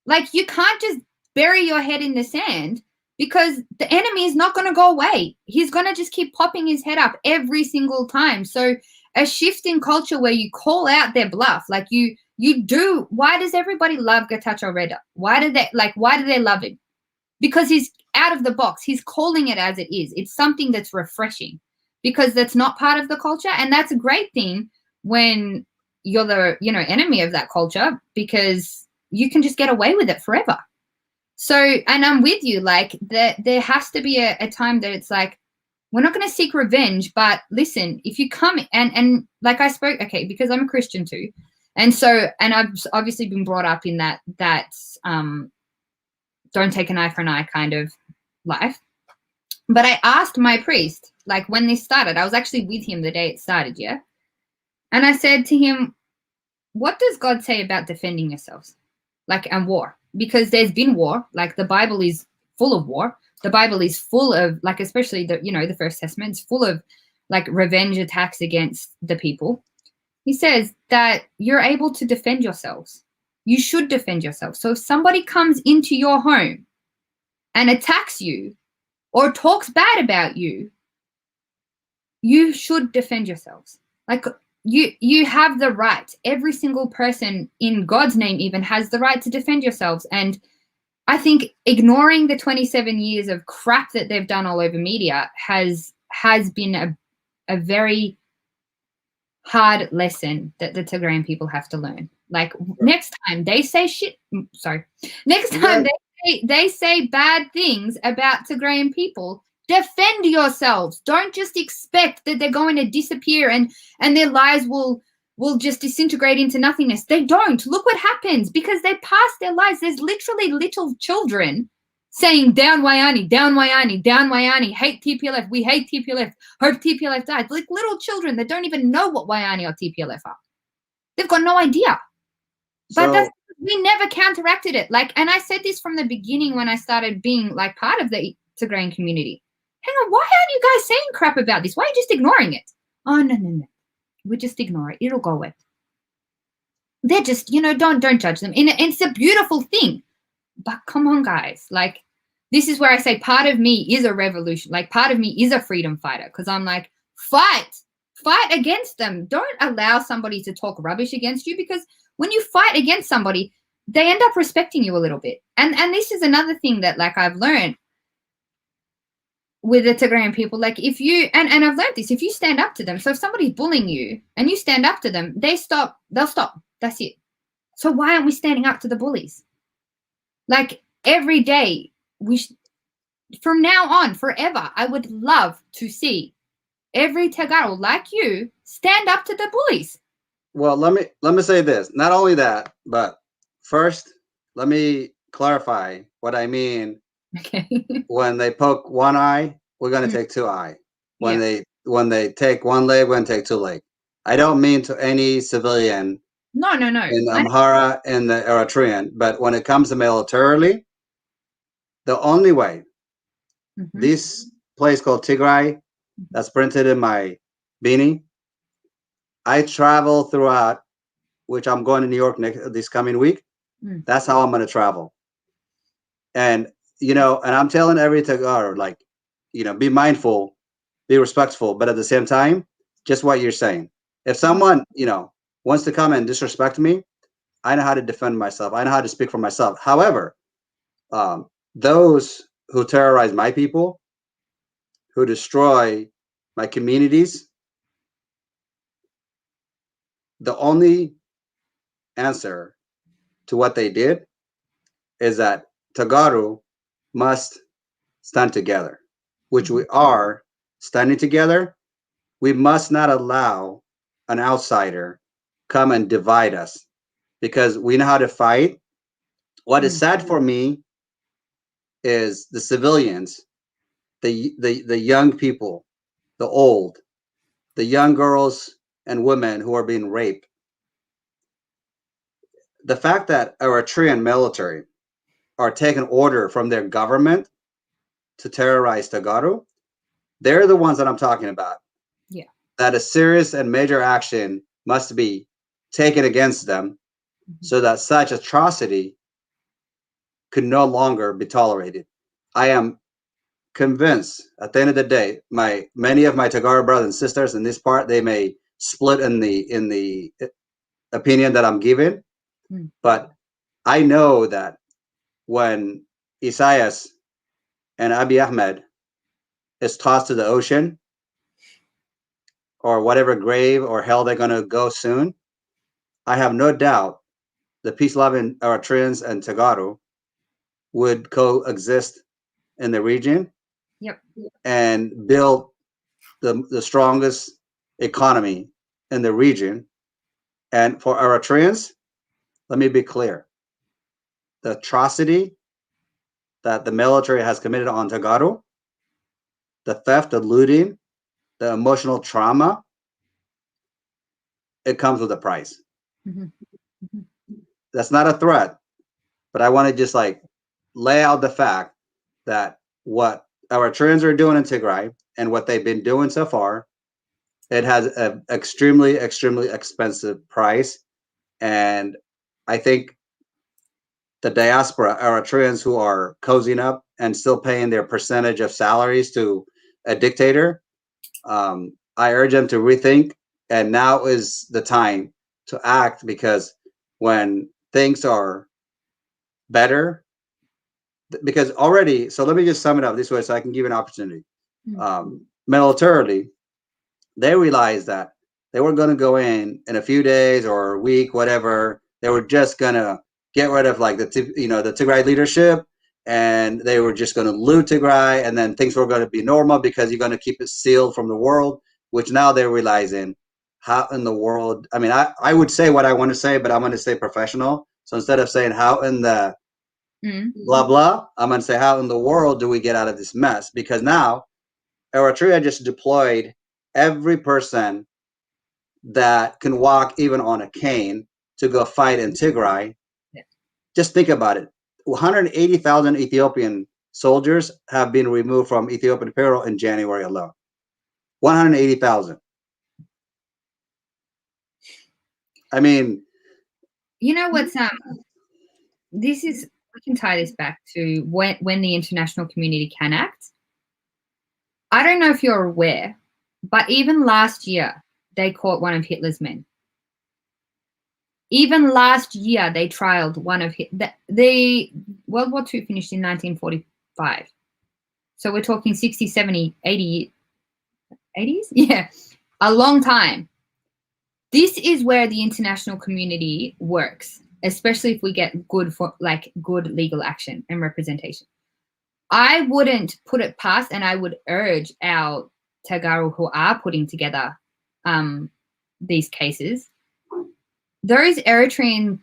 Like, you can't just bury your head in the sand, because the enemy is not going to go away. He's going to just keep popping his head up every single time. So a shift in culture where you call out their bluff, like you do. Why does everybody love Getachew Reda? Why do they love him? Because he's out of the box. He's calling it as it is. It's something that's refreshing, because that's not part of the culture. And that's a great thing when you're the, enemy of that culture, because you can just get away with it forever. So, and I'm with you, like, there has to be a time that it's like, we're not going to seek revenge, but listen, if you come and like I spoke, okay, because I'm a Christian too. And so, and I've obviously been brought up in that don't take an eye for an eye kind of life. But I asked my priest, like, when this started, I was actually with him the day it started, yeah? And I said to him, what does God say about defending yourselves? Like, and war? Because there's been war. Like, the Bible is full of war. The Bible is full of, like, especially the First Testament, it's full of, like, revenge attacks against the people. He says that you're able to defend yourselves. You should defend yourself. So if somebody comes into your home and attacks you or talks bad about you, you should defend yourselves. Like, you have the right. Every single person in God's name even has the right to defend yourselves. And I think ignoring the 27 years of crap that they've done all over media has been a very hard lesson that the Tigrayan people have to learn. Like, next time they say next time they say bad things about Tigrayan people, defend yourselves. Don't just expect that they're going to disappear and their lives will just disintegrate into nothingness. They don't. Look what happens, because they pass their lives. There's literally little children saying, down Wayani, down Wayani, down Wayani, hate TPLF, we hate TPLF, hope TPLF dies. Like, little children that don't even know what Wayani or TPLF are. They've got no idea. But we never counteracted it. Like, and I said this from the beginning when I started being, like, part of the Tigrayan community. Hang on, why aren't you guys saying crap about this? Why are you just ignoring it? Oh, no. We just ignore it. It'll go away. They're just, don't judge them. And it's a beautiful thing. But come on, guys. Like, this is where I say part of me is a revolution. Like, part of me is a freedom fighter, because I'm like, fight against them. Don't allow somebody to talk rubbish against you, because when you fight against somebody, they end up respecting you a little bit. And this is another thing that, like, I've learned with the Tigrayan people. Like, if you, and I've learned this, if you stand up to them, so if somebody's bullying you and you stand up to them, they'll stop. That's it. So why aren't we standing up to the bullies? Like, every day, from now on, forever, I would love to see every Tagaro like you stand up to the bullies. Well, let me say this. Not only that, but first, let me clarify what I mean. Okay. When they poke one eye, we're going to take two eye. When they take one leg, we're going to take two leg. I don't mean to any civilian. No. In Amhara and the Eritrean, but when it comes to militarily, the only way, this place called Tigray, that's printed in my beanie, I travel throughout, which I'm going to New York this coming week. That's how I'm going to travel. And, and I'm telling every Tagaro, like, be mindful, be respectful, but at the same time, just what you're saying. If someone, wants to come and disrespect me, I know how to defend myself. I know how to speak for myself. However, those who terrorize my people, who destroy my communities, the only answer to what they did is that Tagaro must stand together, which we are standing together. We must not allow an outsider come and divide us, because we know how to fight. What is sad for me is the civilians, the young people, the old, the young girls and women who are being raped. The fact that Eritrean military are taking order from their government to terrorize Tagaro, they're the ones that I'm talking about. Yeah. that a serious and major action must be taken against them so that such atrocity could no longer be tolerated. I am convinced at the end of the day, many of my Tagara brothers and sisters in this part, they may split in the opinion that I'm giving, but I know that when Isaias and Abiy Ahmed is tossed to the ocean or whatever grave or hell they're going to go soon, I have no doubt the peace-loving Eritreans and Tagaru would coexist in the region and build the strongest economy in the region. And for Eritreans, let me be clear. The atrocity that the military has committed on Tagaru, the theft, the looting, the emotional trauma, it comes with a price. That's not a threat, but I want to just like lay out the fact that what Eritreans are doing in Tigray and what they've been doing so far, it has an extremely, extremely expensive price. And I think the diaspora Eritreans who are cozying up and still paying their percentage of salaries to a dictator, I urge them to rethink. And now is the time to act, because when things are better, because already, so let me just sum it up this way so I can give an opportunity. Militarily, they realized that they were going to go in a few days or a week, whatever. They were just going to get rid of like the Tigray leadership, and they were just going to loot Tigray, and then things were going to be normal because you're going to keep it sealed from the world, which now they're realizing how in the world, I mean, I would say what I want to say, but I'm going to stay professional. So instead of saying how in the blah, blah, I'm going to say how in the world do we get out of this mess? Because now Eritrea just deployed every person that can walk even on a cane to go fight in Tigray. Just think about it. 180,000 Ethiopian soldiers have been removed from Ethiopian payroll in January alone. 180,000. I mean, you know what's this is, we can tie this back to when the international community can act. I don't know if you're aware, but even last year they caught one of Hitler's men. Even last year they trialed one of the World War II finished in 1945. So we're talking 60, 70, 80s? Yeah, a long time. This is where the international community works, especially if we get good legal action and representation. I wouldn't put it past, and I would urge our Tagaru who are putting together these cases, those Eritrean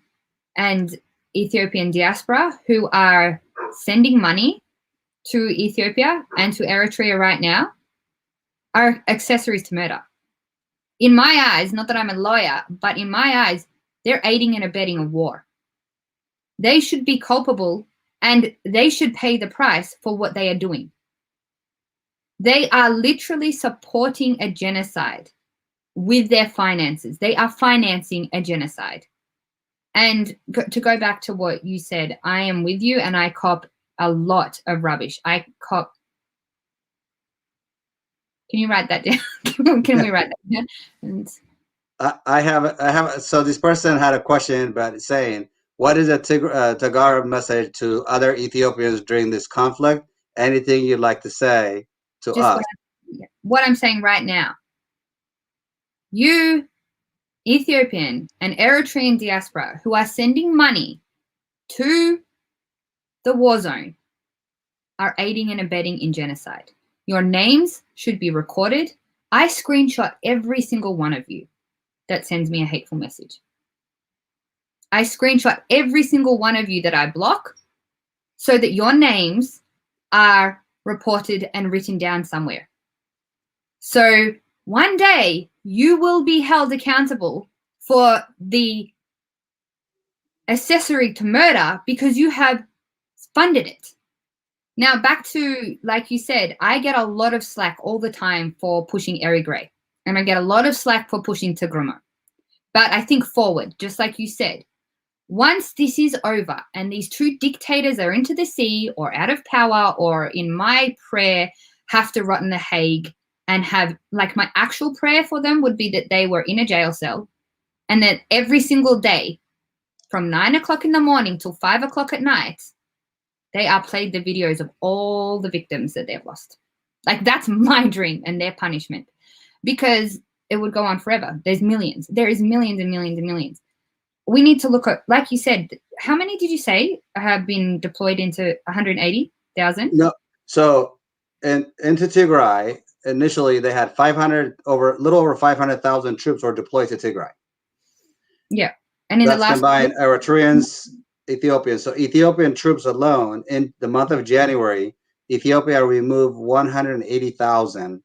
and Ethiopian diaspora who are sending money to Ethiopia and to Eritrea right now are accessories to murder. In my eyes, not that I'm a lawyer, but in my eyes, they're aiding and abetting a war. They should be culpable and they should pay the price for what they are doing. They are literally supporting a genocide with their finances. They are financing a genocide. And to go back to what you said, I am with you, and I cop a lot of rubbish. I cop. Can you write that down? Can we write that down? And I have. So this person had a question, but saying, what is a Tagara message to other Ethiopians during this conflict? Anything you'd like to say to us? What I'm saying right now, you Ethiopian and Eritrean diaspora who are sending money to the war zone are aiding and abetting in genocide. Your names should be recorded. I screenshot every single one of you that sends me a hateful message. I screenshot every single one of you that I block so that your names are reported and written down somewhere. So one day you will be held accountable for the accessory to murder because you have funded it. Now back to, like you said, I get a lot of slack all the time for pushing Eritrea. And I get a lot of slack for pushing Tigray. But I think forward, just like you said, once this is over and these two dictators are into the sea or out of power, or in my prayer, have to rot in The Hague, and have, like, my actual prayer for them would be that they were in a jail cell and that every single day from 9 o'clock in the morning till 5 o'clock at night, they are played the videos of all the victims that they've lost. Like, that's my dream and their punishment, because it would go on forever. There's millions. There is millions and millions and millions. We need to look at, like you said, how many did you say have been deployed into 180,000? No. So into Tigray, initially they had little over 500,000 troops were deployed to Tigray. Yeah. And in that's the last combined Eritreans, Ethiopians. So Ethiopian troops alone in the month of January, Ethiopia removed 180,000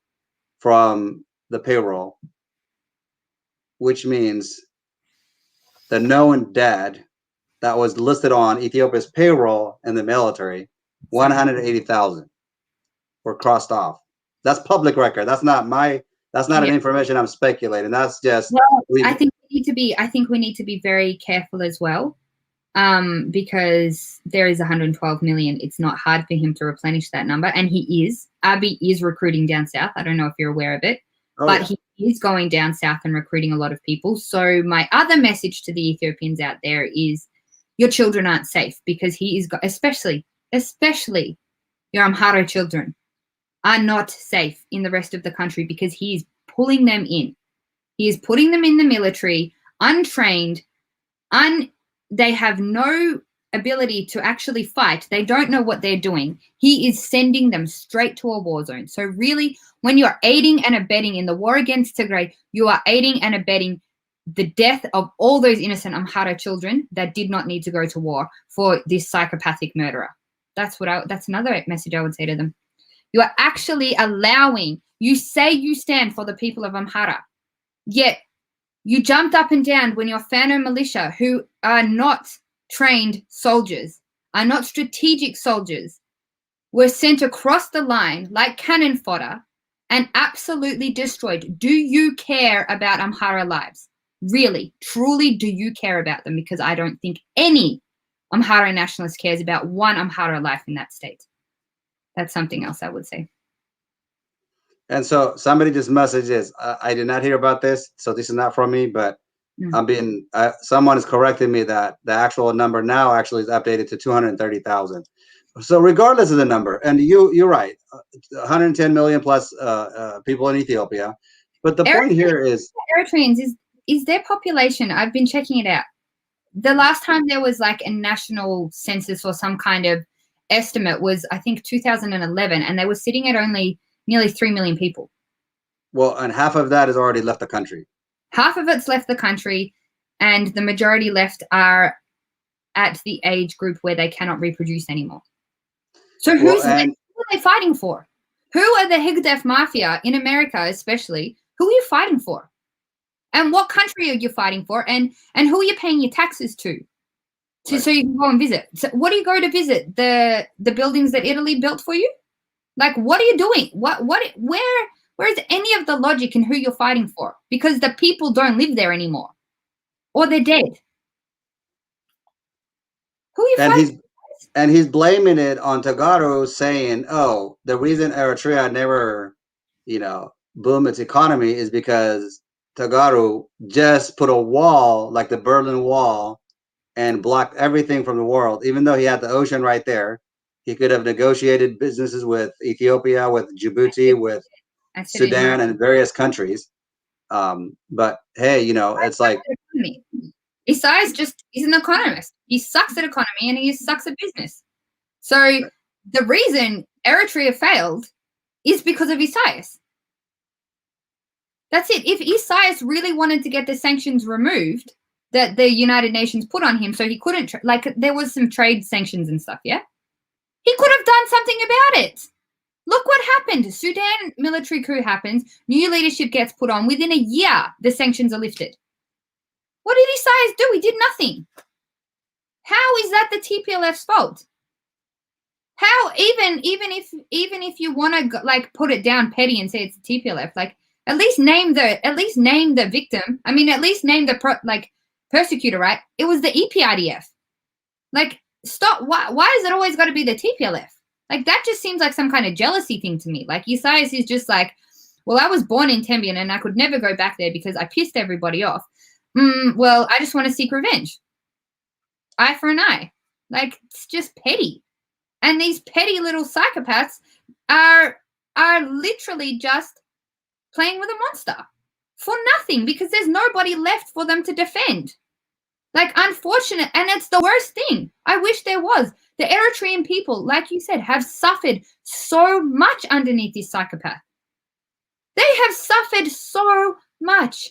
from the payroll, which means the known dead that was listed on Ethiopia's payroll in the military, 180,000 were crossed off. That's public record. That's not an information I'm speculating. That's just. Well, I think we need to be very careful as well, because there is 112 million. It's not hard for him to replenish that number, and Abiy is recruiting down south. I don't know if you're aware of it, but he is going down south and recruiting a lot of people. So my other message to the Ethiopians out there is, your children aren't safe, because he is, especially your Amhara children are not safe in the rest of the country, because he is pulling them in. He is putting them in the military, untrained, they have no ability to actually fight. They don't know what they're doing. He is sending them straight to a war zone. So really, when you're aiding and abetting in the war against Tigray, you are aiding and abetting the death of all those innocent Amhara children that did not need to go to war for this psychopathic murderer. That's another message I would say to them. You are actually allowing, you say you stand for the people of Amhara, yet you jumped up and down when your Fano militia, who are not trained soldiers, are not strategic soldiers, were sent across the line like cannon fodder and absolutely destroyed. Do you care about Amhara lives? Really, truly, do you care about them? Because I don't think any Amhara nationalist cares about one Amhara life in that state. That's something else I would say. And so somebody just messages, I did not hear about this, so this is not from me, but someone is correcting me that the actual number now actually is updated to 230,000. So regardless of the number, and you're right, 110 million plus people in Ethiopia. But the point here is Eritreans is their population. I've been checking it out. The last time there was like a national census or some kind of estimate was, I think, 2011, and they were sitting at only nearly 3 million people. Well, and half of that has already left the country. Half of it's left the country, and the majority left are at the age group where they cannot reproduce anymore. So who are they fighting for? Who are the Higdef mafia in America, especially? Who are you fighting for? And what country are you fighting for? And who are you paying your taxes to? So you can go and visit. So what do you go to visit? The buildings that Italy built for you? Like, what are you doing? Where is any of the logic in who you're fighting for? Because the people don't live there anymore, or they're dead. Who are you fighting for? And he's blaming it on Tagaro, saying, "Oh, the reason Eritrea never, boomed its economy is because Tagaro just put a wall, like the Berlin Wall, and blocked everything from the world. Even though he had the ocean right there, he could have negotiated businesses with Ethiopia, with Djibouti, with Sudan, and various countries. But hey, it's like Isaias is an economist. He sucks at economy and he sucks at business. So the reason Eritrea failed is because of Isaias. That's it. If Isaias really wanted to get the sanctions removed that the United Nations put on him, so he couldn't, there was some trade sanctions and stuff, yeah? He could have done something about it. Look what happened. Sudan military coup happens. New leadership gets put on. Within a year, the sanctions are lifted. What did Isaias do? He did nothing. How is that the TPLF's fault? How, even if you want to put it down petty and say it's the TPLF, At least name the victim. I mean, at least name the persecutor, right? It was the EPIDF. Like, stop. Why is it always got to be the TPLF? Like, that just seems like some kind of jealousy thing to me. Like, Isaias is just like, well, I was born in Tembian and I could never go back there because I pissed everybody off. Well, I just want to seek revenge. Eye for an eye. Like, it's just petty. And these petty little psychopaths are literally just playing with a monster for nothing because there's nobody left for them to defend. Like, unfortunate, and it's the worst thing. I wish there was. The Eritrean people, like you said, have suffered so much underneath this psychopath. They have suffered so much.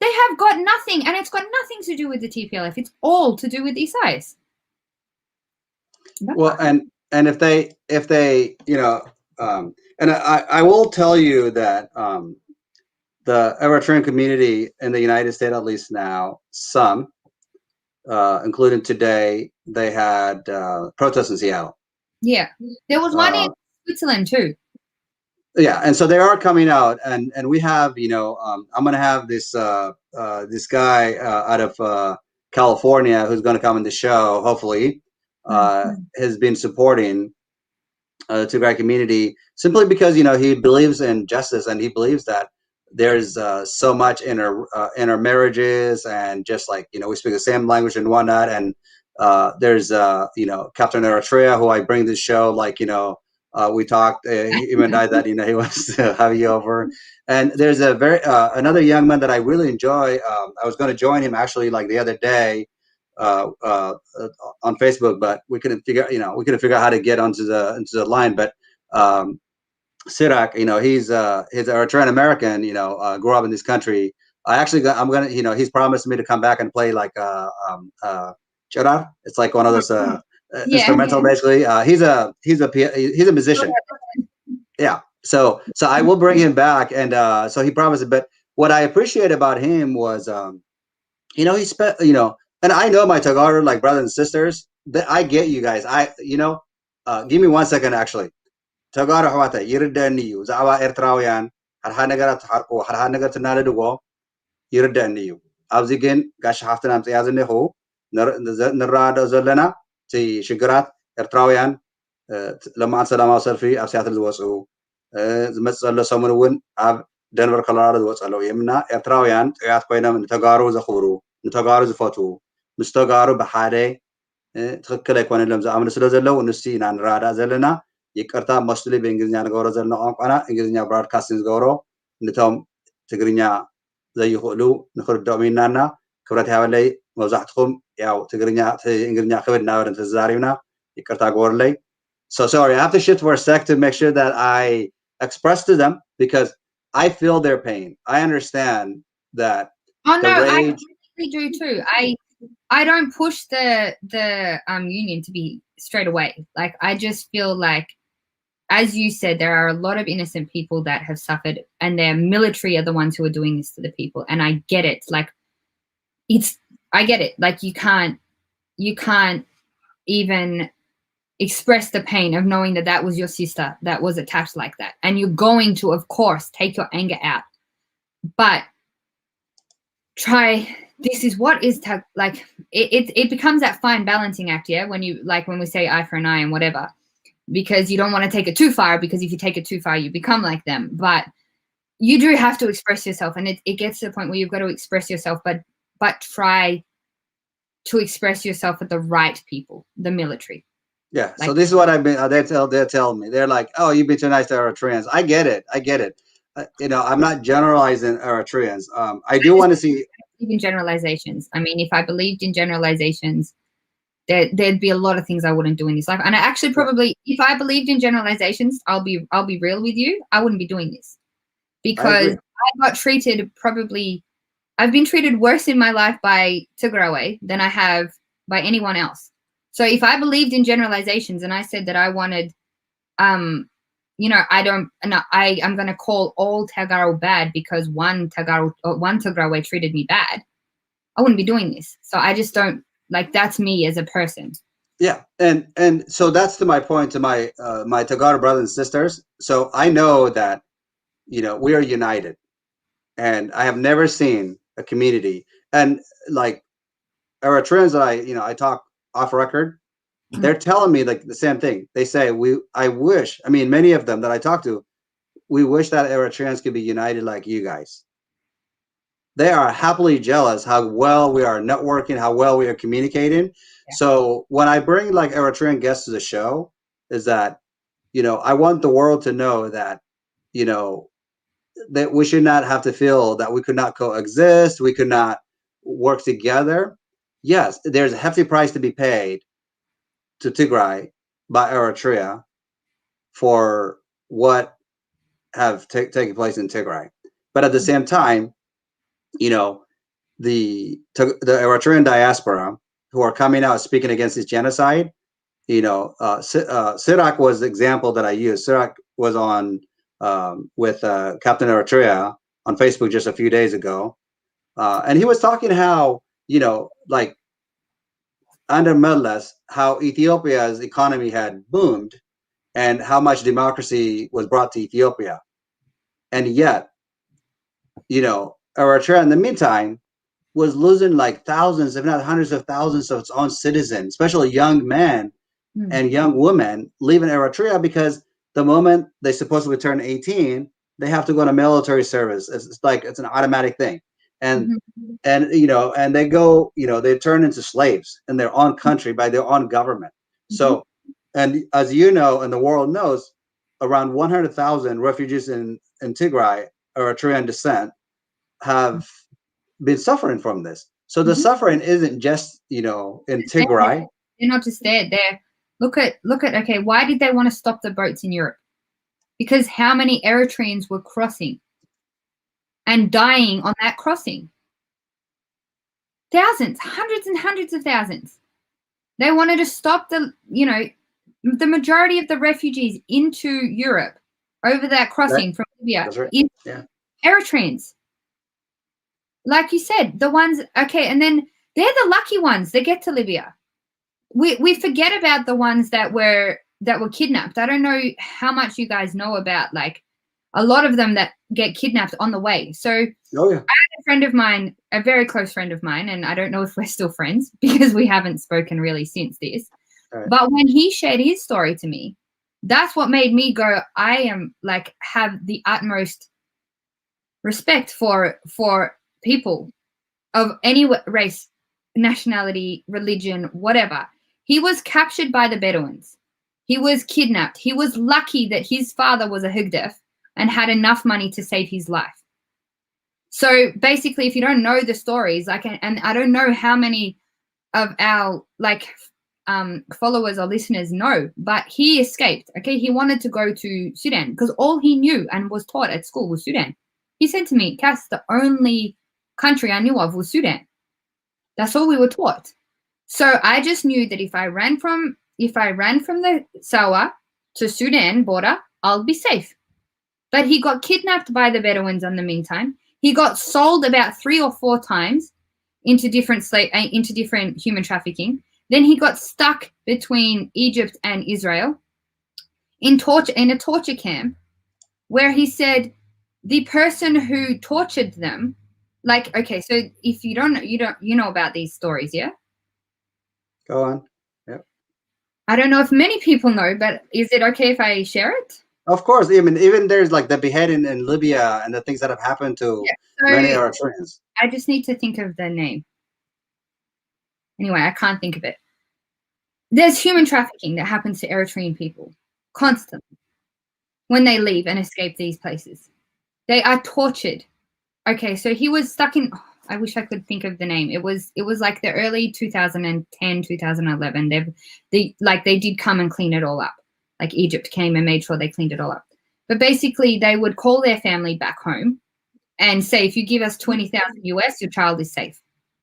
They have got nothing, and it's got nothing to do with the TPLF. It's all to do with Isaias. Well, and if they, you know, and I will tell you that the Eritrean community in the United States, at least now, some, including today, they had protests in Seattle. Yeah, there was one in Switzerland too. Yeah, and so they are coming out, and we have, you know, I'm going to have this this guy out of California who's going to come in the show, hopefully, has been supporting the Tigray community simply because, you know, he believes in justice and he believes that there's so much in our marriages, and just like, you know, we speak the same language and whatnot, and there's you know, Captain Eritrea, who I bring to the show, like, you know, we talked, even I that, you know, he wants to have you over. And there's a very another young man that I really enjoy. I was going to join him actually like the other day on Facebook, but we couldn't figure out how to get into the line. But Sirak, you know, he's Eritrean American, you know, grew up in this country. I'm gonna, you know, he's promised me to come back and play like Charar. It's like one of those instrumental, basically. He's a musician. Yeah. So I will bring him back, and so he promised it. But what I appreciate about him was, you know, he spent, you know, and I know my Tagalog, like, brothers and sisters, that I get you guys. You know, give me 1 second, actually. Tagalog hawata yirdaniyu zawa Eritrean harha negara harko harha negara tnaledugo yirdaniyu abzigen gash haftanam tiyaznehu nrado ዘለና ti shigrat Eritrean lama salama selfi ab Seattle ዝወፁ ዝመጽእ ዘሎ ሰሙን እውን ኣብ ደንቨር ኮሎራዶ ዝወጽእ ኣለዉ የምና ኤርትራውያን ጥያት ኮይኖም ንተጋሩ ዘኽብሩ ንተጋሩ ዝፈትዉ ምስ ተጋሩ ብሓደ ትክክል ኣይኮነሎም ዝኣምኑ ስለ ዘለዉ ንስቲ ኢና ንራዳእ ዘለና ይቅርታ መስሊ በእንግሊዝኛ ንገብሮ ዘለና ቋንቋና እንግሊዝኛ ብሮድካስቲንግ ዝገብሮ ነቶም ትግርኛ ዘይኽእሉ ንኽርድኦም ኢልናና ክብረት ያበለይ መብዛሕትኩም ያው ትግርኛ እንግሊዝኛ ክብድ ናበርን ተዛሪብና ይቅርታ ግበሩለይ. So sorry, I have to shift for a sec to make sure that I express to them, because I feel their pain. I understand that. Oh no, I really do too. I don't push the union to be straight away. Like, I just feel like, as you said, there are a lot of innocent people that have suffered, and their military are the ones who are doing this to the people. And I get it. Like, I get it. Like, you can't even express the pain of knowing that that was your sister that was attacked like that. And you're going to, of course, take your anger out. But this is what is like, it becomes that fine balancing act, yeah, when you, like, when we say eye for an eye and whatever, because you don't want to take it too far, because if you take it too far, you become like them. But you do have to express yourself, and it gets to the point where you've got to express yourself, but try to express yourself with the right people, the military. Yeah, like, so this is what I've been. They're telling me. They're like, "Oh, you've been too nice to Eritreans." I get it. You know, I'm not generalizing Eritreans. I do want to see. Even generalizations. I mean, if I believed in generalizations, there'd be a lot of things I wouldn't do in this life. And I actually probably, if I believed in generalizations, I'll be real with you, I wouldn't be doing this, because I got treated I've been treated worse in my life by Tigray than I have by anyone else. So if I believed in generalizations and I said that I wanted, you know, I'm going to call all Tagaro bad because one Tigray treated me bad, I wouldn't be doing this. So I just don't, like, that's me as a person. Yeah, and so that's to my point to my my Tagaro brothers and sisters. So I know that we are united. And I have never seen a community, and like Eritreans that I talk off record, they're telling me like the same thing. They say many of them that I talk to, we wish that Eritreans could be united like you guys. They are happily jealous how well we are networking, how well we are communicating. Yeah. So when I bring like Eritrean guests to the show, is that, I want the world to know that, that we should not have to feel that we could not coexist, we could not work together. Yes, there's a hefty price to be paid to Tigray by Eritrea for what have taken place in Tigray. But at the same time, the Eritrean diaspora who are coming out speaking against this genocide, Sirak was the example that I used. Sirak was on with Captain Eritrea on Facebook just a few days ago, and he was talking how like under Medles, how Ethiopia's economy had boomed and how much democracy was brought to Ethiopia, and yet Eritrea in the meantime was losing like thousands, if not hundreds of thousands of its own citizens, especially young men and young women leaving Eritrea because the moment they supposedly turn 18, they have to go on a military service. It's an automatic thing. And and they go, they turn into slaves in their own country by their own government. So, and as you know, and the world knows, around 100,000 refugees in Tigray, Eritrean descent, have been suffering from this. So the suffering isn't just, in Tigray. They're not just there. Look at, okay, why did they want to stop the boats in Europe? Because how many Eritreans were crossing and dying on that crossing? Thousands, hundreds and hundreds of thousands. They wanted to stop the majority of the refugees into Europe over that crossing from Libya. Right. Eritreans. Like you said, the ones, okay, and then they're the lucky ones that get to Libya. We forget about the ones that were kidnapped. I don't know how much you guys know about, like, a lot of them that get kidnapped on the way. So I had a friend of mine, a very close friend of mine, and I don't know if we're still friends because we haven't spoken really since this. Right. But when he shared his story to me, that's what made me go, I am like, have the utmost respect for people of any race, nationality, religion, whatever. He was captured by the Bedouins. He was kidnapped. He was lucky that his father was a Hugdef and had enough money to save his life. So basically, if you don't know the stories, and I don't know how many of our followers or listeners know, but he escaped. Okay, he wanted to go to Sudan because all he knew and was taught at school was Sudan. He said to me, Cass, the only country I knew of was Sudan. That's all we were taught. So I just knew that if I ran from the Sawa to Sudan border, I'll be safe. But he got kidnapped by the Bedouins in the meantime. He got sold about 3 or 4 times into different human trafficking. Then he got stuck between Egypt and Israel in a torture camp, where he said the person who tortured them, like, okay, so if you know about these stories, yeah? Go on. Yep. I don't know if many people know, but is it okay if I share it? Of course. Even there's like the beheading in Libya and the things that have happened to many Eritreans. I just need to think of the name. Anyway, I can't think of it. There's human trafficking that happens to Eritrean people constantly when they leave and escape these places. They are tortured. Okay, so he was stuck in, I wish I could think of the name. It was like the early 2010, 2011. They did come and clean it all up. Like Egypt came and made sure they cleaned it all up. But basically they would call their family back home and say, if you give us 20,000 US, your child is safe.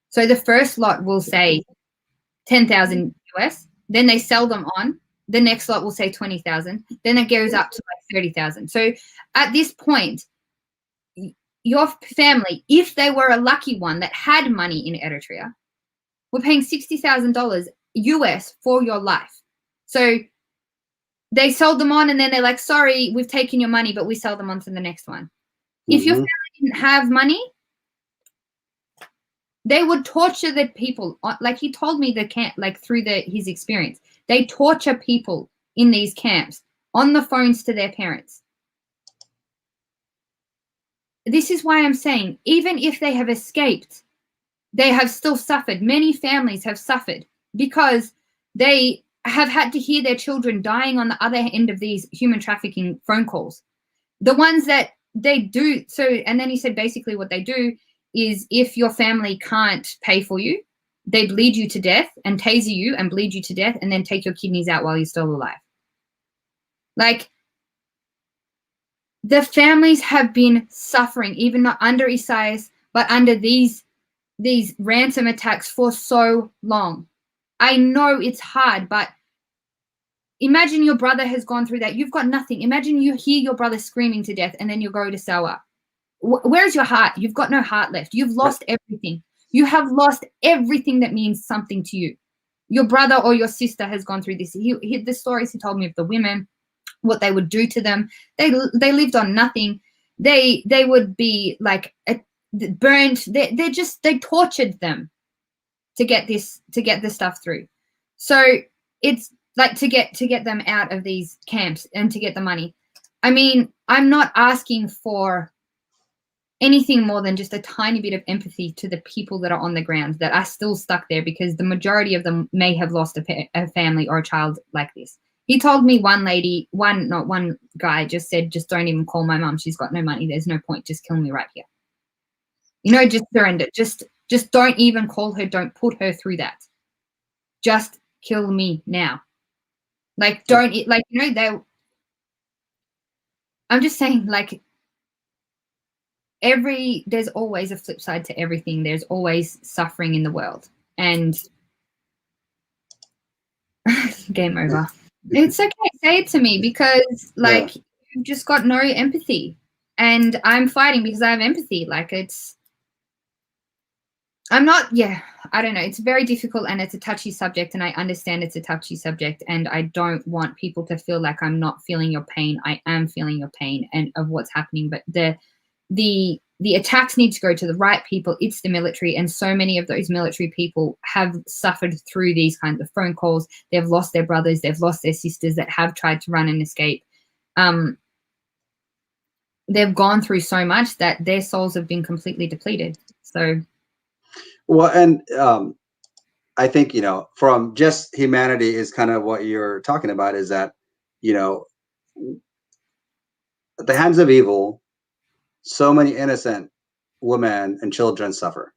So the first lot will say 10,000 US, then they sell them on. The next lot will say 20,000. Then it goes up to like 30,000. So at this point, your family, if they were a lucky one that had money in Eritrea, were paying $60,000 US for your life. So they sold them on, and then they're like, sorry, we've taken your money, but we sell them on to the next one. If your family didn't have money, they would torture the people. Like he told me the camp, like through his experience, they torture people in these camps on the phones to their parents. This is why I'm saying, even if they have escaped, they have still suffered. Many families have suffered because they have had to hear their children dying on the other end of these human trafficking phone calls. The ones that they do. So, and then he said basically what they do is if your family can't pay for you, they bleed you to death and taser you and bleed you to death and then take your kidneys out while you're still alive. Like, the families have been suffering, even not under Isaias, but under these ransom attacks for so long. I know it's hard, but imagine your brother has gone through that. You've got nothing. Imagine you hear your brother screaming to death and then you go to Sawa. Where's your heart? You've got no heart left. You've lost everything. You have lost everything that means something to you. Your brother or your sister has gone through this. The stories he told me of the women, what they would do to them. They lived on nothing. They would be like burned. They tortured them to get this stuff through. So it's like to get them out of these camps and to get the money. I mean, I'm not asking for anything more than just a tiny bit of empathy to the people that are on the ground that are still stuck there, because the majority of them may have lost a family or a child like this. He told me one guy just said, just don't even call my mum. She's got no money. There's no point. Just kill me right here. You know, just surrender. Just don't even call her. Don't put her through that. Just kill me now. Like, don't, like, you know, I'm just saying, like, there's always a flip side to everything. There's always suffering in the world, and game over. It's okay. Say it to me, because like you've just got no empathy, and I'm fighting because I have empathy. Like I don't know. It's very difficult and it's a touchy subject, and I understand it's a touchy subject, and I don't want people to feel like I'm not feeling your pain. I am feeling your pain and of what's happening, but the attacks need to go to the right people. It's the military, and so many of those military people have suffered through these kinds of phone calls. They've lost their brothers, they've lost their sisters that have tried to run and escape. They've gone through so much that their souls have been completely depleted. So, well, and I think, you know, from just humanity is kind of what you're talking about, is that, you know, at the hands of evil, so many innocent women and children suffer.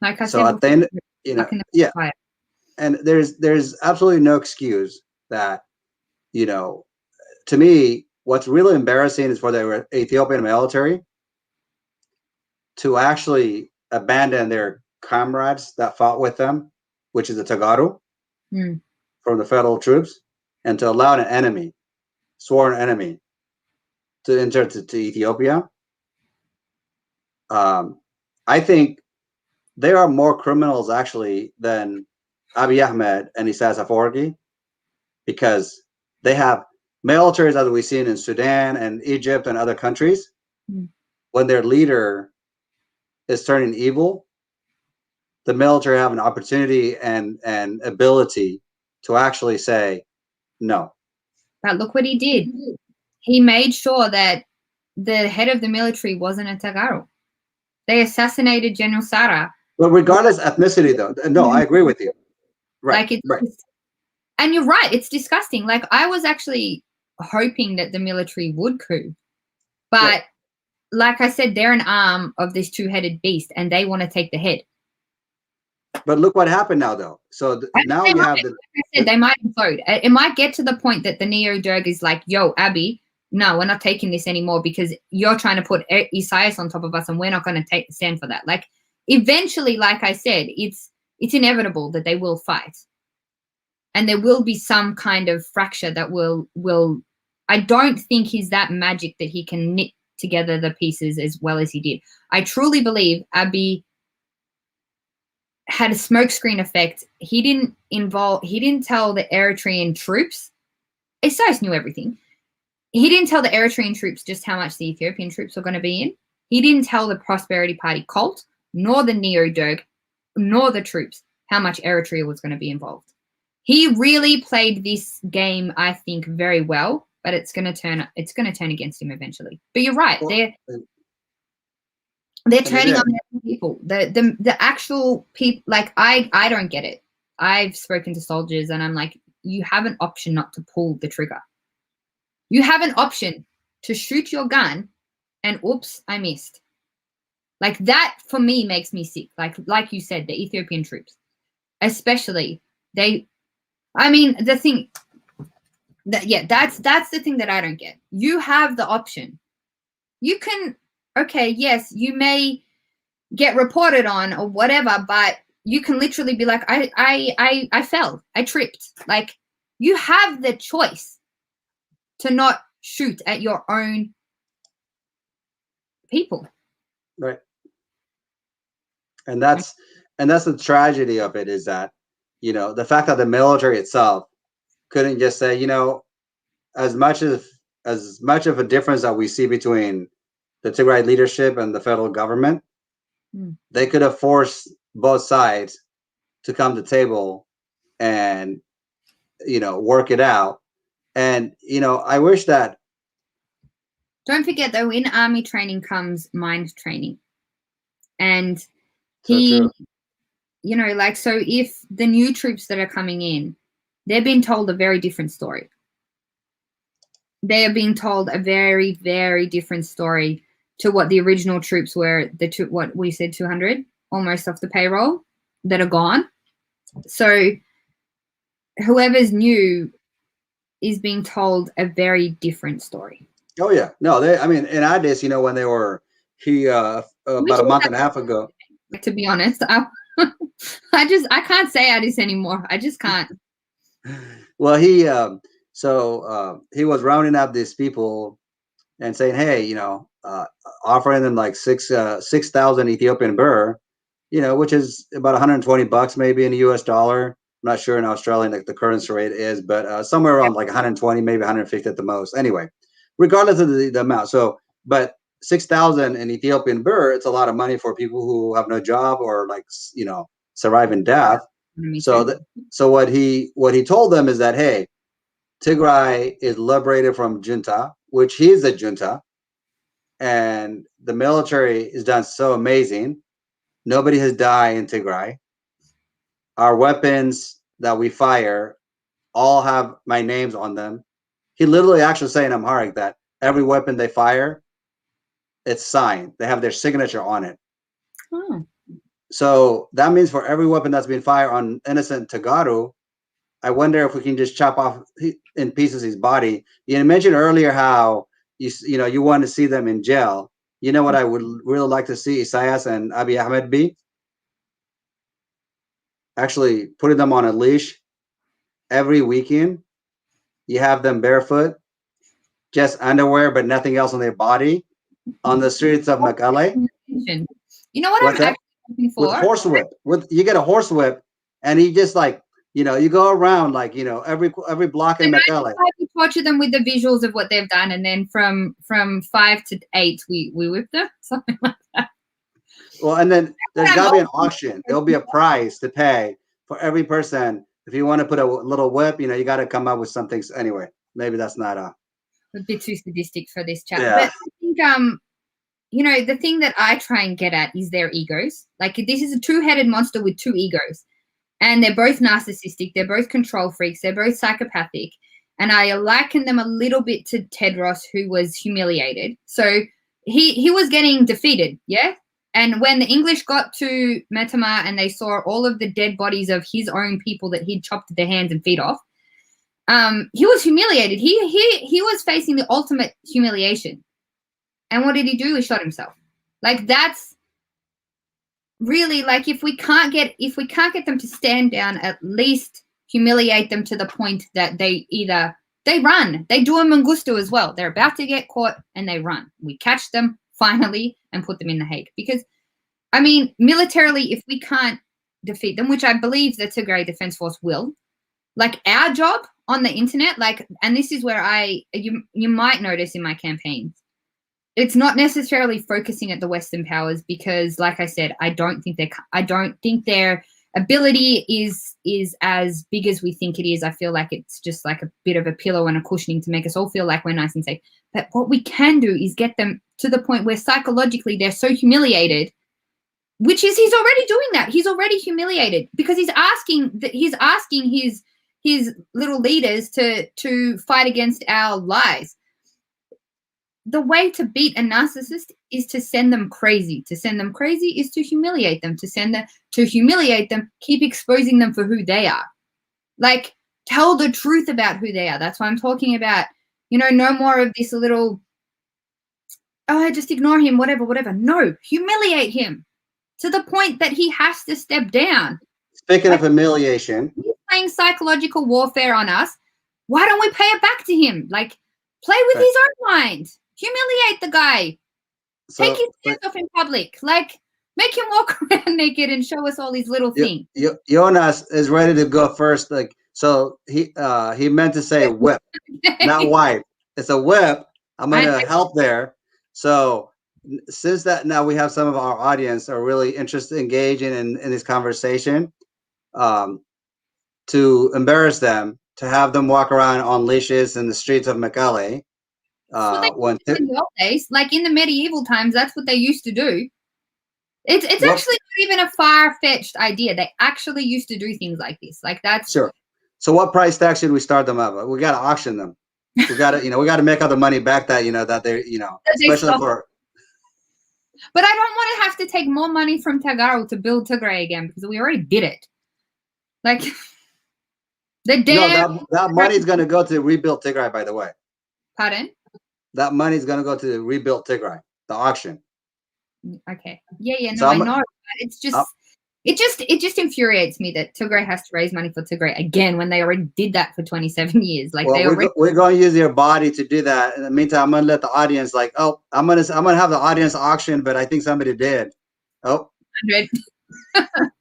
Like I so said, at the end, you know, yeah, and there's absolutely no excuse that, you know, to me, what's really embarrassing is for the Ethiopian military to actually abandon their comrades that fought with them, which is the Tagaru from the federal troops, and to allow an enemy, sworn enemy, to enter to Ethiopia. I think there are more criminals actually than Abiy Ahmed and Isaias Afwerki, because they have militaries, as we've seen in Sudan and Egypt and other countries. When their leader is turning evil, the military have an opportunity and ability to actually say no. But look what he did. He made sure that the head of the military wasn't a Tagaro. They assassinated General Sara. But regardless ethnicity, though, no, I agree with you. Right, like right. And you're right. It's disgusting. Like, I was actually hoping that the military would coup. But like I said, they're an arm of this two-headed beast, and they want to take the head. But look what happened now, though. So now you have the... Like I said, they might implode. It might get to the point that the Neo-Derg is like, yo, Abiy, no, we're not taking this anymore because you're trying to put Isaias on top of us, and we're not going to stand for that. Like, eventually, like I said, it's inevitable that they will fight. And there will be some kind of fracture that will I don't think he's that magic that he can knit together the pieces as well as he did. I truly believe Abiy had a smokescreen effect. He didn't tell the Eritrean troops. Isaias knew everything. He didn't tell the Eritrean troops just how much the Ethiopian troops were going to be in. He didn't tell the Prosperity Party cult, nor the Neo-Derg, nor the troops how much Eritrea was going to be involved. He really played this game, I think, very well, but it's going to turn against him eventually. But you're right. Well, they're turning on people. The actual people, like, I don't get it. I've spoken to soldiers and I'm like, you have an option not to pull the trigger. You have an option to shoot your gun and oops, I missed. Like, that for me makes me sick. Like you said, the Ethiopian troops, especially, the thing that, that's the thing that I don't get. You have the option. You can, okay, yes, you may get reported on or whatever, but you can literally be like, I fell, I tripped. Like, you have the choice to not shoot at your own people. Right. And that's the tragedy of it, is that, you know, the fact that the military itself couldn't just say, you know, as much of a difference that we see between the Tigray leadership and the federal government, they could have forced both sides to come to the table and, you know, work it out. And, you know, I wish that. Don't forget, though, in army training comes mind training. And he, you know, like, so if the new troops that are coming in, they're being told a very different story. They are being told a very, very different story to what the original troops were, what we said, 200, almost off the payroll, that are gone. So whoever's new is being told a very different story. Oh yeah, no, I mean, in Addis, you know, when they were about a month and a half ago. To be honest, I can't say Addis anymore. I just can't. Well, he was rounding up these people and saying, hey, you know, offering them like 6,000 Ethiopian birr, you know, which is about $120 maybe in the US dollar. I'm not sure in Australian like the currency rate is, but somewhere around like 120, maybe 150 at the most. Anyway, regardless of the amount. So, but 6,000 in Ethiopian birr, it's a lot of money for people who have no job or, like, you know, survive in death. So what he told them is that, hey, Tigray is liberated from junta, which he is a junta, and the military is done so amazing. Nobody has died in Tigray. Our weapons that we fire all have my names on them. He literally actually saying in Amharic that every weapon they fire, it's signed. They have their signature on it. Oh. So that means for every weapon that's been fired on innocent Tagaru, I wonder if we can just chop off in pieces his body. You mentioned earlier how you know you want to see them in jail. You know what I would really like to see Isaias and Abiy Ahmed be? Actually putting them on a leash every weekend. You have them barefoot, just underwear, but nothing else on their body, on the streets of Mekelle. You know what I'm actually looking for? With horsewhip. You get a horsewhip, and he just, like, you know, you go around, like, you know, every block in Mekelle. We torture them with the visuals of what they've done, and then from 5 to 8, we whip them, something like that. Well, and then there's got to be an auction. There'll be a price to pay for every person. If you want to put a little whip, you know, you got to come up with something. Anyway, maybe that's not a bit too sadistic for this chat. Yeah. But I think, you know, the thing that I try and get at is their egos. Like, this is a two-headed monster with two egos, and they're both narcissistic. They're both control freaks. They're both psychopathic. And I liken them a little bit to Tedros, who was humiliated. So he was getting defeated, yeah? And when the English got to Metama and they saw all of the dead bodies of his own people that he'd chopped their hands and feet off, he was humiliated. He was facing the ultimate humiliation. And what did he do? He shot himself. Like, that's really, like, if we can't get them to stand down, at least humiliate them to the point that they run. They do a Mengistu as well. They're about to get caught and they run. We catch them finally and put them in the Hague. Because, I mean, militarily, if we can't defeat them, which I believe the Tigray Defense Force will, like, our job on the internet, like, and this is where you might notice in my campaigns, it's not necessarily focusing at the Western powers because, like I said, I don't think their ability is as big as we think it is. I feel like it's just like a bit of a pillow and a cushioning to make us all feel like we're nice and safe. But what we can do is get them to the point where psychologically they're so humiliated, which is he's already doing that. He's already humiliated because he's asking his little leaders to fight against our lies. The way to beat a narcissist is to send them crazy. To send them crazy is to humiliate them. To humiliate them, keep exposing them for who they are. Like, tell the truth about who they are. That's why I'm talking about, no more of this little, I just ignore him, whatever. No, humiliate him to the point that he has to step down. Speaking of humiliation. He's playing psychological warfare on us. Why don't we pay it back to him? Like, play with his own mind. Humiliate the guy. Take his hands off in public. Like, make him walk around naked and show us all these little things. Jonas is ready to go first. Like, so he meant to say whip, not wife. It's a whip. I'm gonna help there. So since that now we have some of our audience are really interested, engaging in this conversation, to embarrass them, to have them walk around on leashes in the streets of Mekelle. In the old days, like in the medieval times, that's what they used to do. It's actually not even a far-fetched idea. They actually used to do things like this. Like that's sure. So what price tag should we start them up? We got to auction them. We got to, we got to make all the money back that that they're, especially for. But I don't want to have to take more money from Tagaro to build Tigray again because we already did it. Like the damn. That money is going to go to rebuild Tigray. By the way. Pardon? That money is going to go to rebuild Tigray, the auction. Okay. Yeah. No, I know. It's just, it just infuriates me that Tigray has to raise money for Tigray again when they already did that for 27 years. Like we're going to use your body to do that. In the meantime, I'm going to let the audience I'm going to have the audience auction, but I think somebody did. 100. Starting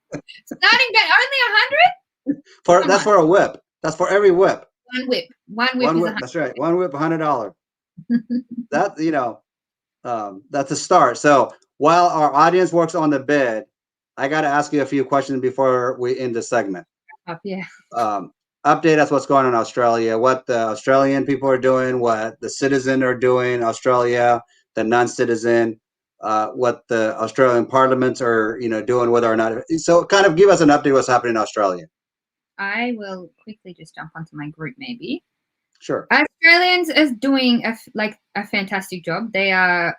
at only 100. That's for a whip. That's for every whip. One whip. Is 100. That's right. One whip, $100. That that's a start. So while our audience works on the bid, I got to ask you a few questions before we end the segment. Update us what's going on in Australia, what the Australian people are doing, what the citizen are doing, Australia, the non-citizen, what the Australian parliaments are, doing, whether or not. So kind of give us an update what's happening in Australia. I will quickly just jump onto my group, maybe. Sure. Australians is doing a fantastic job. They are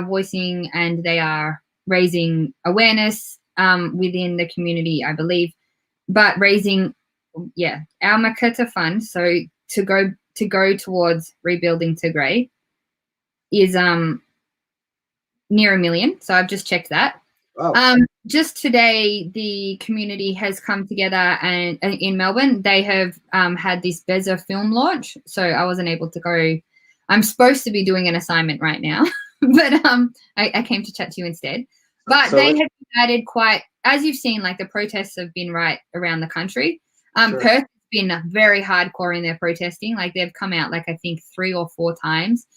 voicing and they are raising awareness within the community, I believe, but raising our Makata fund. So to go towards rebuilding Tigray is near $1 million. So I've just checked that. Wow. Just today, the community has come together and in Melbourne, they have had this Beza film launch. So I wasn't able to go. I'm supposed to be doing an assignment right now, but I came to chat to you instead. But they have added quite, as you've seen, like the protests have been right around the country. Sure. Perth has been very hardcore in their protesting. Like they've come out I think 3 or 4 times.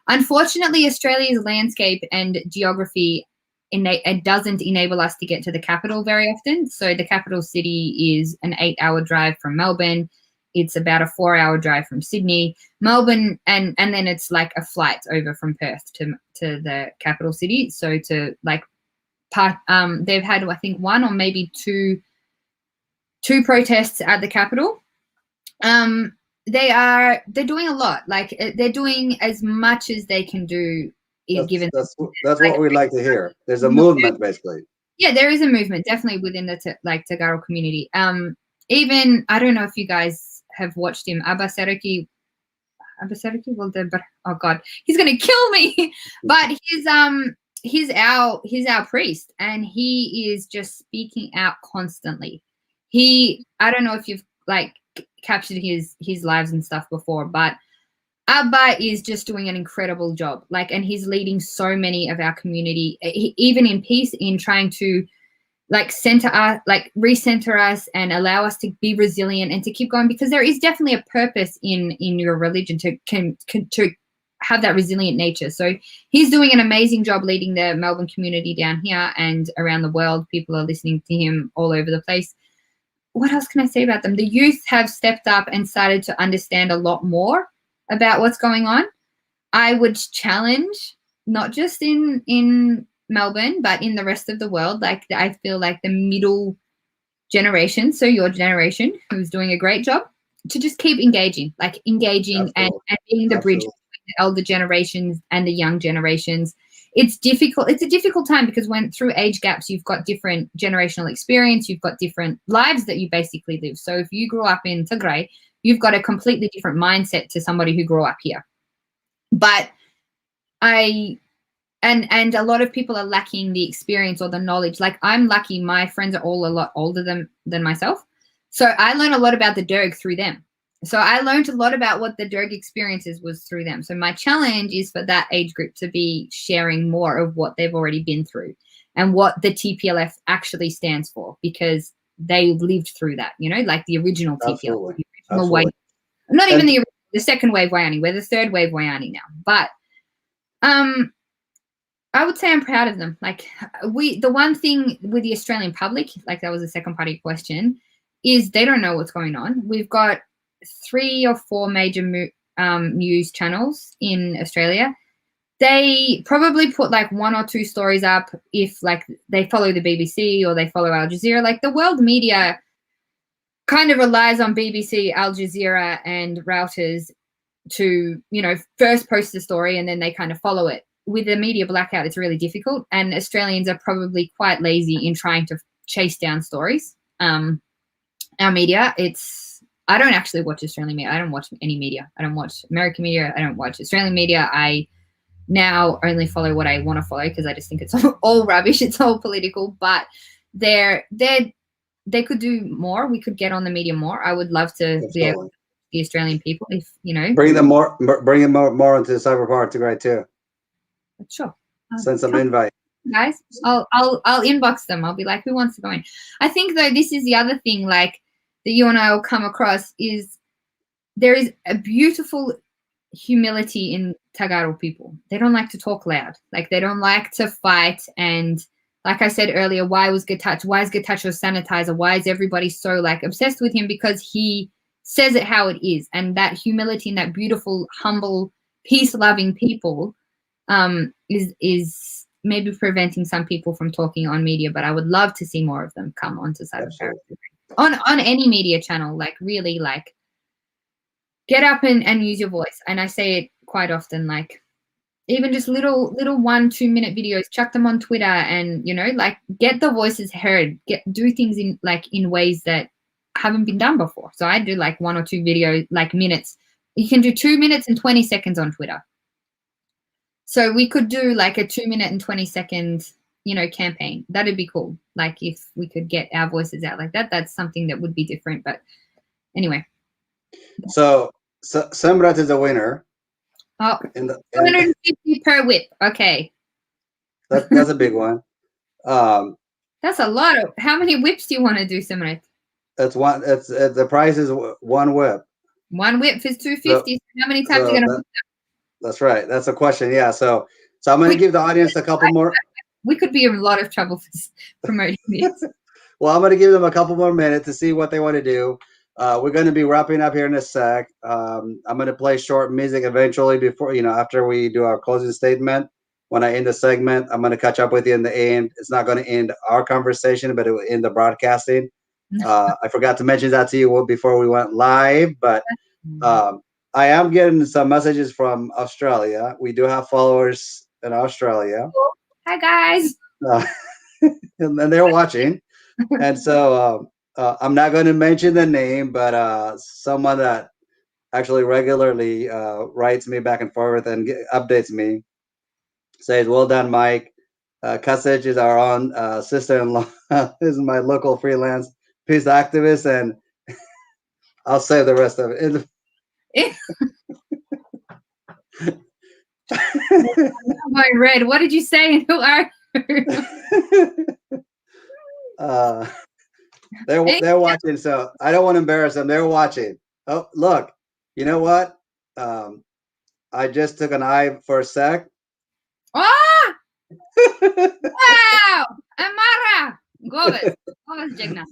Unfortunately, Australia's landscape and geography it doesn't enable us to get to the capital very often. So the capital city is an 8-hour drive from Melbourne. It's about a 4-hour drive from Sydney. Melbourne, and then it's like a flight over from Perth to the capital city. So to they've had I think 1 or maybe two protests at the capital. They're doing a lot. Like they're doing as much as they can do. That's what we'd like to hear. There's a movement, basically. Yeah, there is a movement, definitely within the Tagaro community. Even I don't know if you guys have watched him, Abiy. Well, oh God, he's gonna kill me. But he's our priest, and he is just speaking out constantly. I don't know if you've captured his lives and stuff before, but Abiy is just doing an incredible job. And he's leading so many of our community, even in peace, in trying to center us, recenter us and allow us to be resilient and to keep going, because there is definitely a purpose in your religion to have that resilient nature. So he's doing an amazing job leading the Melbourne community down here and around the world. People are listening to him all over the place. What else can I say about them? The youth have stepped up and started to understand a lot more about what's going on. I would challenge, not just in Melbourne, but in the rest of the world, like I feel like the middle generation, so your generation, who's doing a great job, to just keep engaging and being the bridge between the elder generations and the young generations. It's difficult. It's a difficult time because when through age gaps, you've got different generational experience, you've got different lives that you basically live. So if you grew up in Tigray, you've got a completely different mindset to somebody who grew up here. But and a lot of people are lacking the experience or the knowledge. Like I'm lucky, my friends are all a lot older than myself. So I learned a lot about the Derg through them. So I learned a lot about what the Derg experiences was through them. So my challenge is for that age group to be sharing more of what they've already been through and what the TPLF actually stands for, because they lived through that, you know, like the original TPLF, the original Wayne, not even the second wave Wayani, we're the third wave Wayani now. But I would say I'm proud of them. Like the one thing with the Australian public, like that was the second part of your question, is they don't know what's going on. We've got 3 or 4 major news channels in Australia. They probably put like 1 or 2 stories up if like they follow the BBC or they follow Al Jazeera. Like the world media kind of relies on BBC, Al Jazeera and Reuters to, you know, first post the story and then they kind of follow it. With the media blackout, it's really difficult, and Australians are probably quite lazy in trying to chase down stories. Our media, I don't actually watch Australian media. I don't watch any media. I don't watch American media. I don't watch Australian media. I now only follow what I want to follow because I just think it's all rubbish. It's all political, but they could do more. We could get on the media more. I would love to be able to the Australian people, if you know, bring them more into the cyber part Tigray too. Sure. Send some invite. Guys, I'll inbox them. I'll be like, who wants to go in? I think though this is the other thing like that you and I will come across is there is a beautiful humility in Tagaro people. They don't like to talk loud. Like they don't like to fight. And like I said earlier, why is Getachew a sanitizer? Why is everybody so like obsessed with him? Because he says it how it is. And that humility and that beautiful, humble, peace-loving people is maybe preventing some people from talking on media, but I would love to see more of them come onto Cyber on any media channel. Like really, like get up and use your voice. And I say it quite often, like even just little 1-2 minute videos, chuck them on Twitter, and you know, like get the voices heard. Do things in ways that haven't been done before. So I do like 1 or 2 videos, like minutes. You can do 2 minutes and 20 seconds on Twitter. So we could do like a 2 minute and 20 second, you know, campaign. That'd be cool. Like if we could get our voices out like that, that's something that would be different. But anyway. So Semrat is a winner. Oh, 250 per whip. Okay. That's a big one. That's a lot of. How many whips do you want to do, Semrat? That's one. It's the price is 1 whip. 1 whip is 250. So how many times are you gonna? That's right. That's a question. Yeah. So I'm going to give the audience a couple more. We could be in a lot of trouble for promoting this. Well, I'm going to give them a couple more minutes to see what they want to do. We're going to be wrapping up here in a sec. I'm going to play short music eventually before, you know, after we do our closing statement. When I end the segment, I'm going to catch up with you in the end. It's not going to end our conversation, but it will end the broadcasting. I forgot to mention that to you before we went live, but I am getting some messages from Australia. We do have followers in Australia. Hi, guys. And they're watching. And so I'm not going to mention the name, but someone that actually regularly writes me back and forth and updates me says, well done, Mike. Kasich is our own sister-in-law. This is my local freelance peace activist, and I'll save the rest of it. My red. What did you say? Who are you? They're watching, so I don't want to embarrass them. They're watching. Oh, look, you know what? I just took an eye for a sec. Oh! Wow! Amara! Gomez. Gomez Jegna.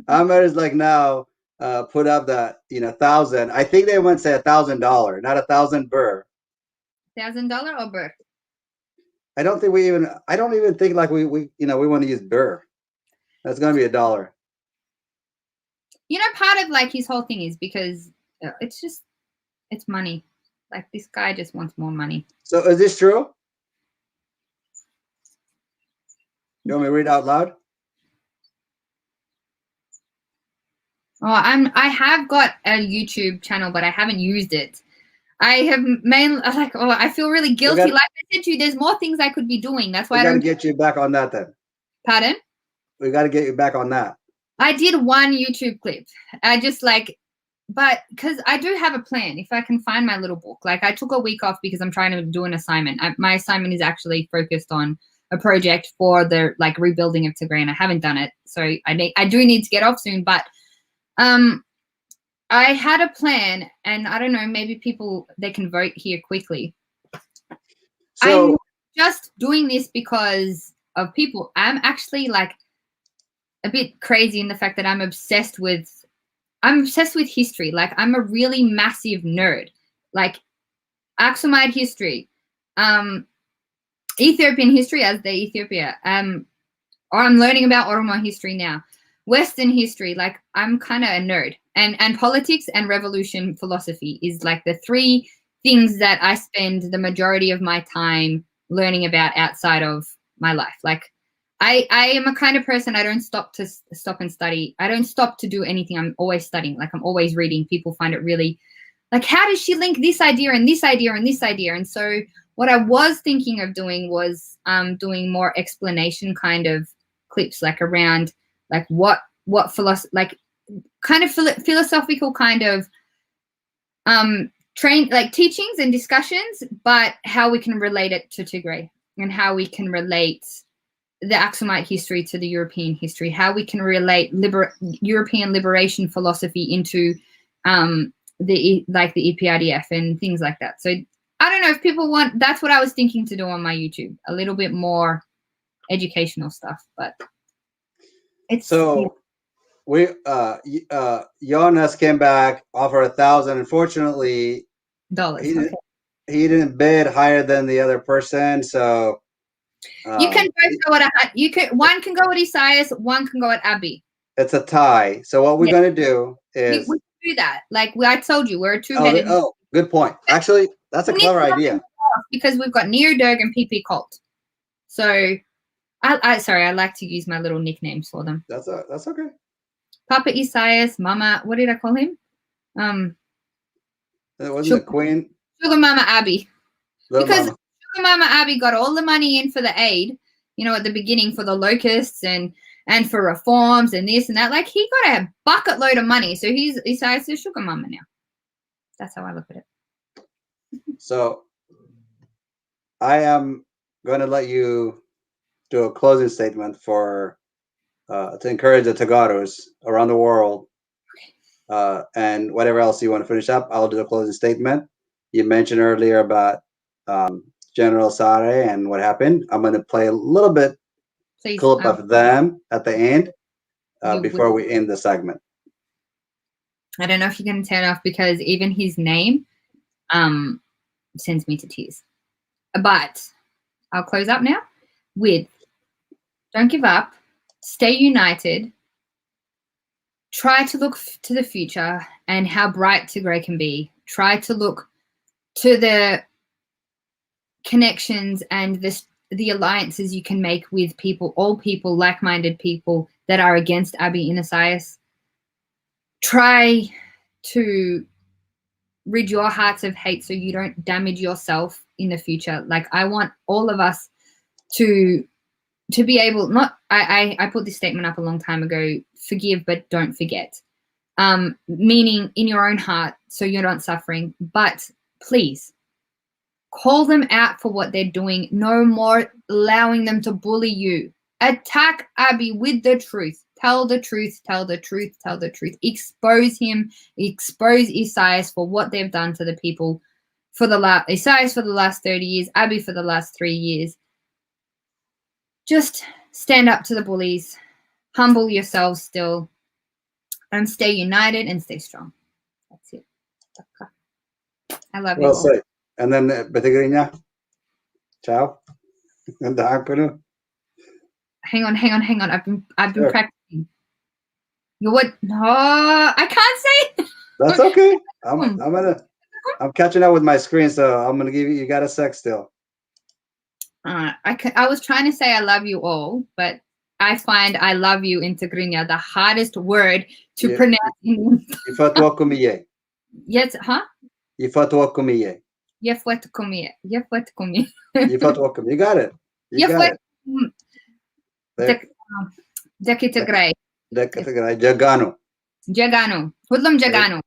Ahmed is like now put up that 1,000. I think they went say $1,000, not 1,000 birr. $1,000 or birr? I don't even think like we want to use birr. That's gonna be $1. Part of like his whole thing is because it's money. Like this guy just wants more money. So is this true? You want me to read out loud? Oh, I have got a YouTube channel, but I haven't used it. I have mainly I feel really guilty. Like I said to you, there's more things I could be doing. That's why I don't get you back on that then. Pardon? We got to get you back on that. I did one YouTube clip. I just but because I do have a plan. If I can find my little book, like I took a week off because I'm trying to do an assignment. My assignment is actually focused on a project for the rebuilding of Tigray, and I haven't done it. So I do need to get off soon, but I had a plan, and I don't know, maybe they can vote here quickly. So, I'm just doing this because of people. I'm actually a bit crazy in the fact that I'm obsessed with history. Like I'm a really massive nerd. Like Aksumite history, Ethiopian history as the Ethiopia, or I'm learning about Oromo history now. Western history, I'm kind of a nerd, and politics and revolution philosophy is the three things that I spend the majority of my time learning about outside of my life. I am a kind of person, I don't stop and study. I don't stop to do anything. I'm always studying. I'm always reading. People find it really how does she link this idea and this idea and this idea? And so what I was thinking of doing was doing more explanation kind of clips around what philosophy, kind of philosophical kind of teachings and discussions, but how we can relate it to Tigray and how we can relate the Aksumite history to the European history, how we can relate European liberation philosophy into the EPRDF and things like that. So I don't know if people want, that's what I was thinking to do on my YouTube, a little bit more educational stuff, but it's so we Jonas came back, offered 1,000. Unfortunately, dollars. He didn't bid higher than the other person, so you can both go at one can go at Isaias, one can go at Abiy. It's a tie. So what we're gonna do is we do that. I told you, we're a two-headed. Oh, good point. Actually, that's a clever idea. Because we've got Neo-Derg and PP Cult. So I like to use my little nicknames for them. That's okay. Papa Isaias, Mama, what did I call him? It wasn't the Queen. Sugar Mama Abiy. Because Mama. Sugar Mama Abiy got all the money in for the aid, at the beginning for the locusts and for reforms and this and that. He got a bucket load of money. So he's Isaias' Sugar Mama now. That's how I look at it. So I am going to let you do a closing statement for to encourage the Tagaros around the world, and whatever else you want to finish up. I'll do a closing statement. You mentioned earlier about General Sare and what happened. I'm going to play a little bit clip of them at the end before we end the segment. I don't know if you can turn it off because even his name sends me to tears. But I'll close up now with don't give up, stay united, try to look to the future and how bright Tigray can be. Try to look to the connections and the alliances you can make with people, all people, like-minded people that are against Abiy and Isaias. Try to rid your hearts of hate so you don't damage yourself in the future. I want all of us to be able, I put this statement up a long time ago, forgive but don't forget. Meaning in your own heart so you're not suffering, but please call them out for what they're doing. No more allowing them to bully you. Attack Abiy with the truth. Tell the truth, tell the truth, tell the truth. Expose him, expose Isaias for what they've done to the people for the Isaias for the last 30 years, Abiy for the last 3 years. Just stand up to the bullies, humble yourselves still, and stay united and stay strong. That's it. I love you Well all. said. And then Batigrinya. Ciao. And the Akpunu. Hang on. I've been Sure. practicing. You what? No, I can't say. That's okay. I'm catching up with my screen, so I'm gonna give you got a sec still. I was trying to say I love you all, but I find I love you in Tigrinya the hardest word to pronounce. Ifatwakumiye. Yes, huh? Ifatwakumiye. Yefwetkumiye. Ifatwakum. You got it. You got it. Deki Tigray. Jagano. Jagano. Hudlam Jagano.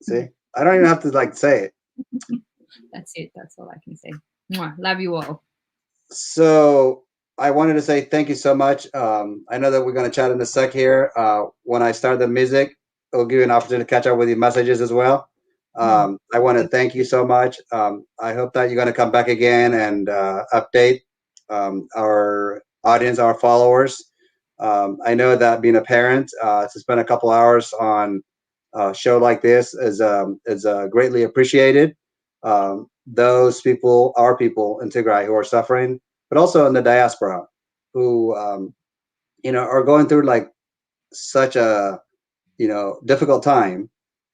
See? I don't even have to like say it. That's it. That's all I can say. Mwah. Love you all. So I wanted to say thank you so much. I know that we're going to chat in a sec here. When I start the music, it'll give you an opportunity to catch up with your messages as well. I want to thank you so much. I hope that you're going to come back again and update our audience, our followers. I know that being a parent, to spend a couple hours on a show like this is greatly appreciated. Those people are people in Tigray who are suffering, but also in the diaspora who, are going through like such a, difficult time.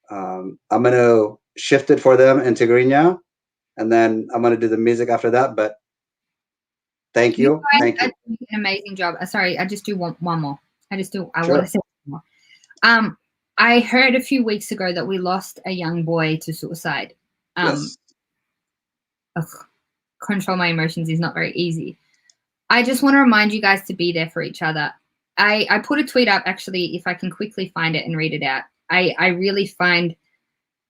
I'm going to shift it for them in Tigrinya, and then I'm going to do the music after that. But thank you. Thank you. An amazing job. Sorry, I just do one more. I Sure. want to say one more. I heard a few weeks ago that we lost a young boy to suicide. Yes. Control my emotions is not very easy. I just want to remind you guys to be there for each other. I put a tweet up, actually, if I can quickly find it and read it out. I really find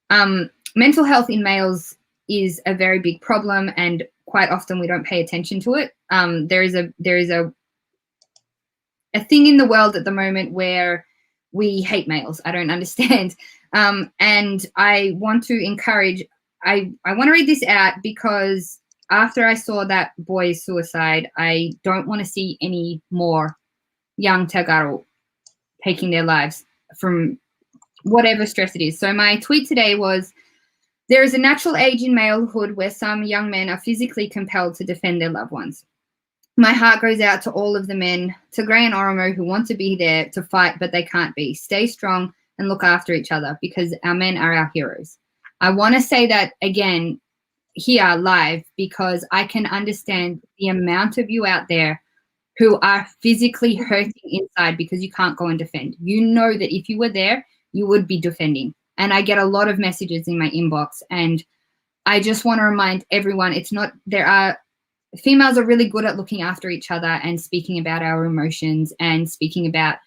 mental health in males is a very big problem, and quite often we don't pay attention to it. There is a thing in the world at the moment where we hate males. I don't understand. And I want to encourage, I want to read this out because after I saw that boy's suicide, I don't want to see any more young Tagaro taking their lives from whatever stress it is. So my tweet today was, there is a natural age in malehood where some young men are physically compelled to defend their loved ones. My heart goes out to all of the men, Tigray and Oromo, who want to be there to fight, but they can't be. Stay strong and look after each other because our men are our heroes. I want to say that again here live because I can understand the amount of you out there who are physically hurting inside because you can't go and defend. You know that if you were there, you would be defending. And I get a lot of messages in my inbox, and I just want to remind everyone, females are really good at looking after each other and speaking about our emotions and speaking about,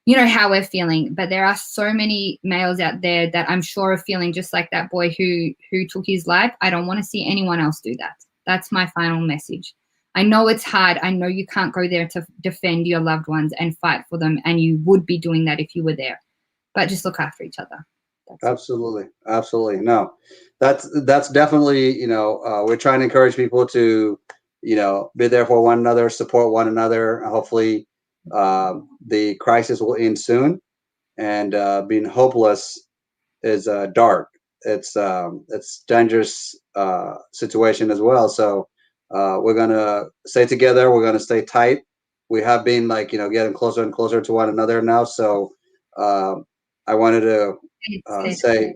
how we're feeling. But there are so many males out there that I'm sure are feeling just like that boy who took his life. I don't want to see anyone else do that. That's my final message. I know it's hard. I know you can't go there to defend your loved ones and fight for them, and you would be doing that if you were there. But just look after each other. Absolutely. No, that's definitely, we're trying to encourage people to, be there for one another, support one another. Hopefully the crisis will end soon. And being hopeless is dark. It's dangerous situation as well. So we're going to stay together. We're going to stay tight. We have been getting closer and closer to one another now. So I wanted to say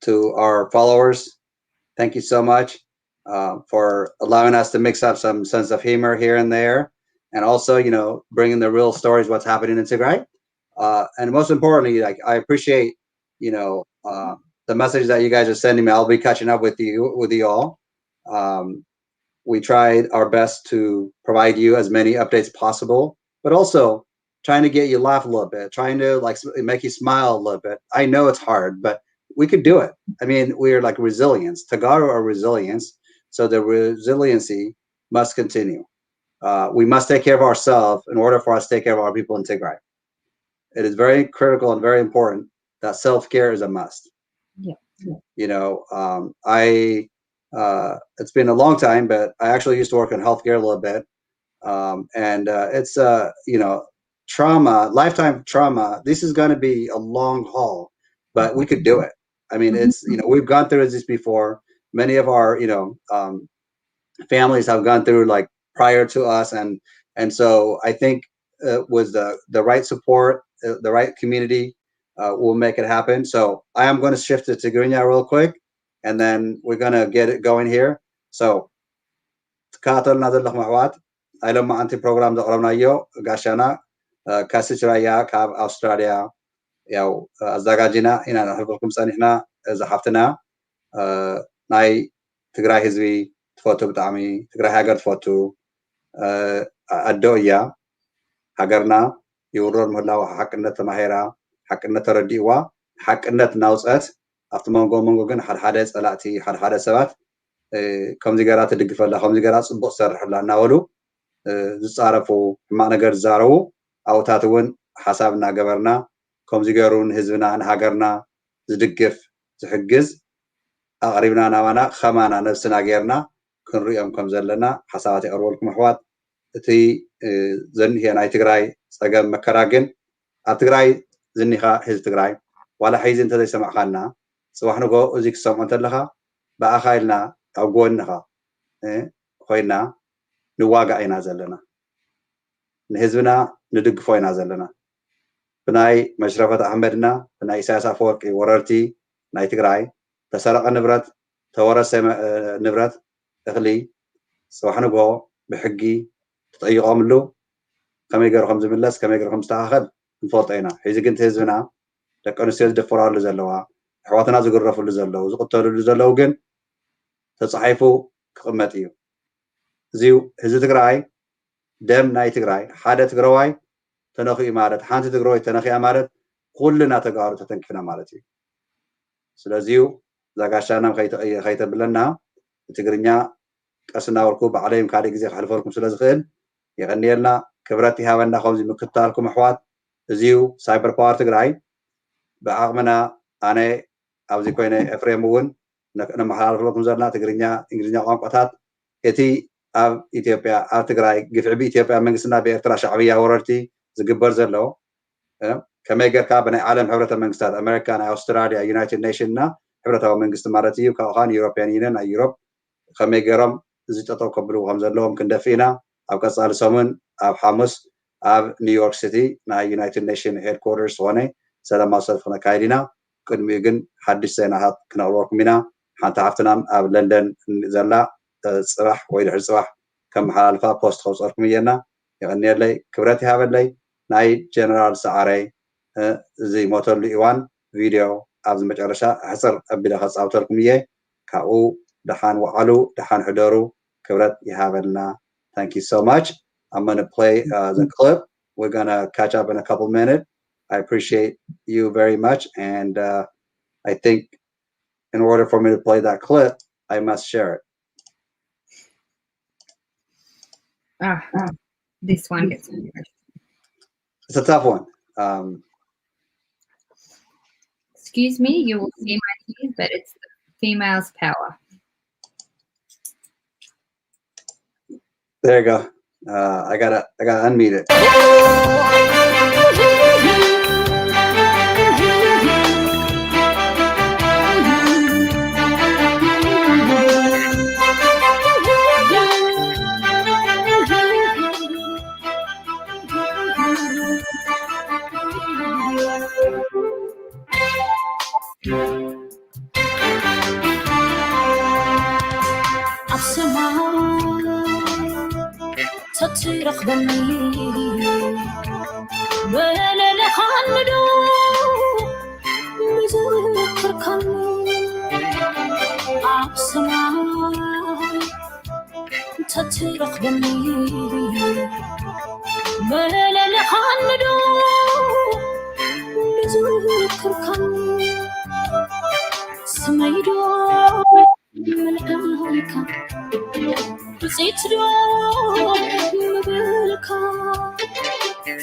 to our followers, thank you so much for allowing us to mix up some sense of humor here and there, and also bringing the real stories, what's happening in Tigray, and most importantly, I appreciate the message that you guys are sending me. I'll be catching up with you all. We tried our best to provide you as many updates possible, but also trying to get you laugh a little bit, trying to make you smile a little bit. I know it's hard, but we could do it. I mean, we're like resilience. Tagaro are resilience, so the resiliency must continue. we must take care of ourselves in order for us to take care of our people in Tigray. It is very critical and very important that self-care is a must. Yeah. You know, it's been a long time, but I actually used to work in healthcare a little bit. And it's, you know, trauma, lifetime trauma. This is going to be a long haul, but we could do it. I mean, it's, you know, we've gone through this before. Many of our, you know, families have gone through like prior to us. And so I think with the right support, the right community, will make it happen. So I am going to shift to Tigrinya real quick, and then we're going to get it going here. So تكاتلنا ዘለኹም ኣሕዋት ኣይሎም ኣንቲ ፕሮግራም ዘቕረብናዮ ጋሻና ካስች ራያ ካብ ኣውስትራልያ ያው ኣዘጋጂና ኢና ንሕብርኩም ፀኒሕና እዚ ሓፍትና ናይ ትግራይ ህዝቢ ትፈቱ ብጣዕሚ ትግራይ ሃገር ትፈቱ ኣዶ እያ ሃገርና ይውረር ምህላው ሓቅነት ተማሂራ ሓቅነት ተረዲእዋ ሓቅነት ናውፀት ኣብቲ መንጎ ግን ሓደ ፀላእቲ ሓደ ሰባት ከምዚ ገራ ትድግፈላ ከምዚ ገራ ፅቡቅ ዝሰርሕላ እናበሉ ዝፃረፉ ሕማቅ ነገር ዝዛረቡ ኣብታት እውን ሓሳብ እናገበርና ከምዚ ገሩ ንህዝብና ንሃገርና ዝድግፍ ዝሕግዝ ኣቕሪብና ናባና ከማና ነብስና ጌርና ክንሪኦም ከም ዘለና ሓሳባት የቕርበልኩም ኣሕዋት እቲ ዘኒሄ ናይ ትግራይ ፀገም መከራ ግን ኣብ ትግራይ ዝኒኻ ህዝቢ ትግራይ ዋላ ሕዚ እንተዘይሰማዕካና ፅባሕ ንጎ እዚ ክሰምዖ እንተለካ ብኣኻ ኢልና ኣብ ጎንኻ ኮይና ንዋጋእ ኢና ዘለና ንህዝብና ንድግፎ ኢና ዘለና ብናይ መሽረፈት ኣሕመድና ብናይ ኢሳያስ ኣፈወርቂ ወረርቲ ናይ ትግራይ ተሰረቀ ንብረት ተወረሰ ንብረት እኽሊ ፅባሕ ንጎ ብሕጊ ተጠይቆምሉ ከመይ ገይሩ ከም ዝምለስ ከመይ ገይሩ ከም ዝተኻኸል ንፈልጦ ኢና ሕዚ ግን ህዝብና ደቂ ኣንስትዮ ዝደፈራሉ ዘለዋ ኣሕዋትና ዝግረፍሉ ዘለው ዝቅተልሉ ዘለው ግን ተፃሒፉ ክቕመጥ እዩ እዚዩ ህዝቢ ትግራይ ደም ናይ ትግራይ ሓደ ትግራዋይ ተነኺኡ ማለት ሓንቲ ትግራዋይ ተነኺያ ማለት ኩልና ተጋሩ ተተንኪፍና ማለት እዩ ስለዚዩ ዛጋሻናም ከይተብለና ትግርኛ ቀስናወልኩ ባዕለይም ካልእ ግዜ ክሕልፈልኩም ስለዝኽእል የቀኒየልና ክብረት ይሃበና ከምዚ ምክትታልኩም ኣሕዋት እዚዩ ሳይበር ፓወር ትግራይ ብዓቕምና ኣነ ኣብዚ ኮይነ ኤፍሬም እውን ነመሓላልፈለኩም ዘለና ትግርኛ እንግሊዝኛ ቋንቋታት እቲ ኣብ ኢትዮጵያ ኣብ ትግራይ ግፍዒ ብኢትዮጵያ መንግስትና ብኤርትራ ሻዕብያ ወረርቲ ዝግበር ዘሎ ከመይ ጌርካ ብናይ ዓለም ሕብረተ መንግስታት ኣሜሪካ ናይ ኣውስትራልያ ዩናይትድ ኔሽን እና ሕብረታዊ መንግስቲ ማለት እዩ ካብኡ ከዓ ዩሮፕያን ዩኒየን ናይ ዩሮፕ ከመይ ገይሮም እዚ ጠጠው ከብልዎ ከም ዘለዎም ክንደፊ ኢና ኣብ ቀፃሊ ሰሙን ኣብ ሓሙስ ኣብ ኒውዮርክ ሲቲ ናይ ዩናይትድ ኔሽን ሄድኳርተርስ ዝኾነ ሰላማዊ ሰልፊ ክነካይድ ኢና ቅድሚኡ ግን ሓድሽ ዜናታት ክነቕርበልኩም ኢና ሓንቲ ሃፍትናም ኣብ ለንደን ዘላ ፅባሕ ወይ ድሕሪ ፅባሕ ከም መሓላልፋ ፖስት ከውፀርኩም እየና ይቀኒየለይ ክብረት ይሃበለይ ናይ ጀነራል ሰዓረይ እዚ ሞተሉ እዋን ቪድዮ ኣብዚ መጨረሻ ሕፅር ኣቢለ ከፃውተልኩም እየ ካብኡ ደሓን ዋዕሉ ደሓን ሕደሩ ክብረት ይሃበልና thank you so much I'm going to play the clip we're going to catch up in a couple minutes I appreciate you very much and I think in order for me to play that clip, I must share it. This one gets It's a tough one. Excuse me, you will see my keys, but it's the female's power. There you go. I gotta unmute it.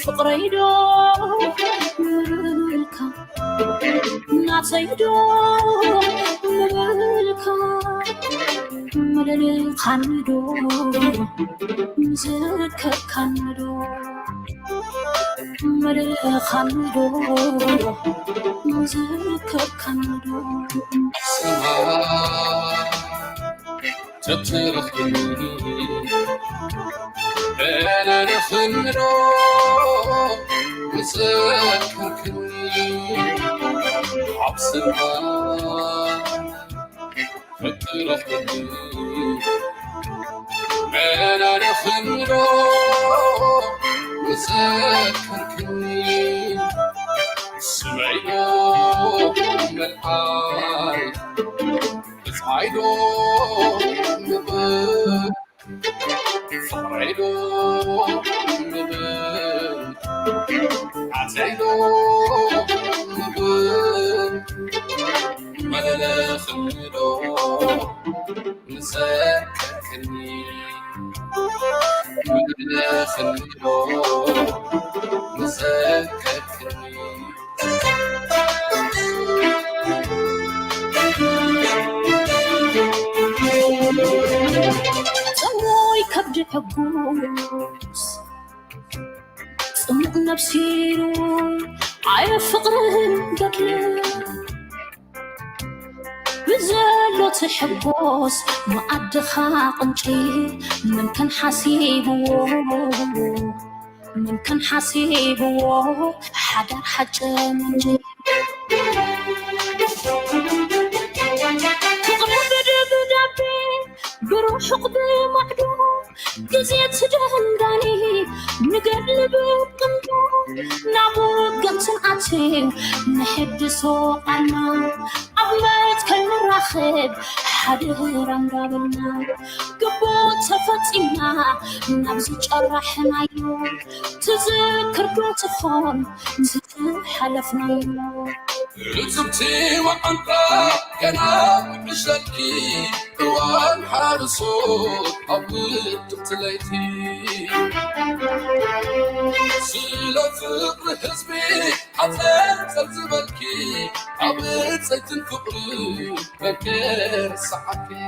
فقريدو ملكا نعطيدو ملكا ملل خندو مزكر خندو ملل خندو مزكر خندو تترخني أنا نخندو مزكركني عبسنا تترخني أنا نخندو مزكركني سمعينو من حال عيدو نبات فرعيدو نبات عزيدو نبات مللا خلدو نسكركني مللا خلدو نسكركني سوي كبد حبوس صمق نفسيرو عاي فقرهم قتل بزلو تحبوس ما أدخا قنشي من كان حسيبو من كان حسيبو حدر حجة منجي بروح قبل معدو جزيت سجهنداني نقلب قمدو نعبود قمسن عتي نحد سوقنا عبمت كل راخب حدير انقابلنا قبوت تفتينا نبزي جرحنا يوم تذكر بوتخون تتحلفنا يوم رزقتي وأنت كنا بشكي وان حارسوت أبوت تليتي سيلا فقر حزبي حتى تلزمكي أبوت سيتن فقري فكر صحكي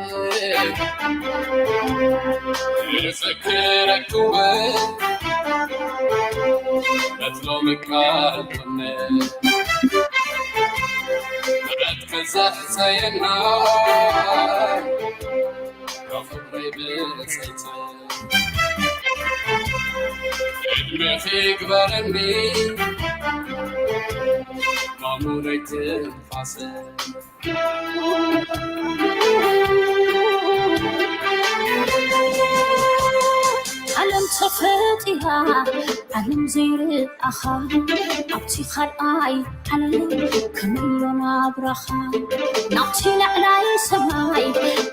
يذكرك وين نتلومك عالبني بتكزح زي النار رفضي بالسيطان ما فيك برني ما مريت الفاصل علم صفتها علم زير أخا أبتي خلقاي علم كميلنا برخا نعطي لعلاي سماي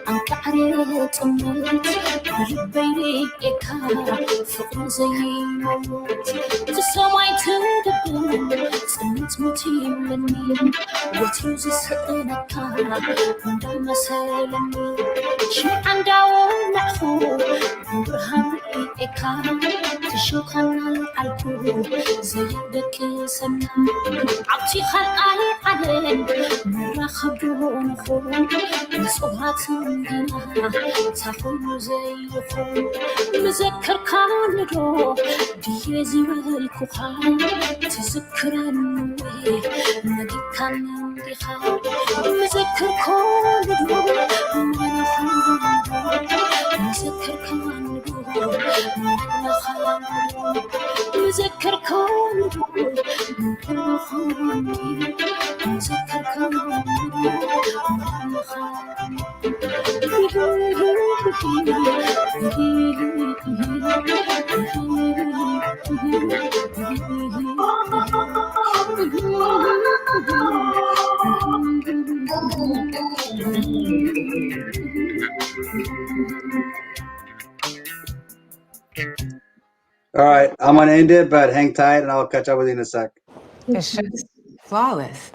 أنك عريت أمت بربيني إكا فقر زي موت تسمعي تدبن سنت متيم مني وتوزي سقنكا عندما سالني شو عنداو نحو برهان إكا تشوخنا العالكو زيدك سنة عبتي خلقاي علم مرة خبرون خو نصبها تنجنا تخلو زي خو مذكر كاندو ديزي والكوخان تذكر النوي نجي كان ديخا مذكر كاندو مرة خبرون مذكر كاندو مذكر كاندو مرة خبرون مذكر كاندو All right, I'm gonna end it, but hang tight and I'll catch up with you in a sec. Flawless.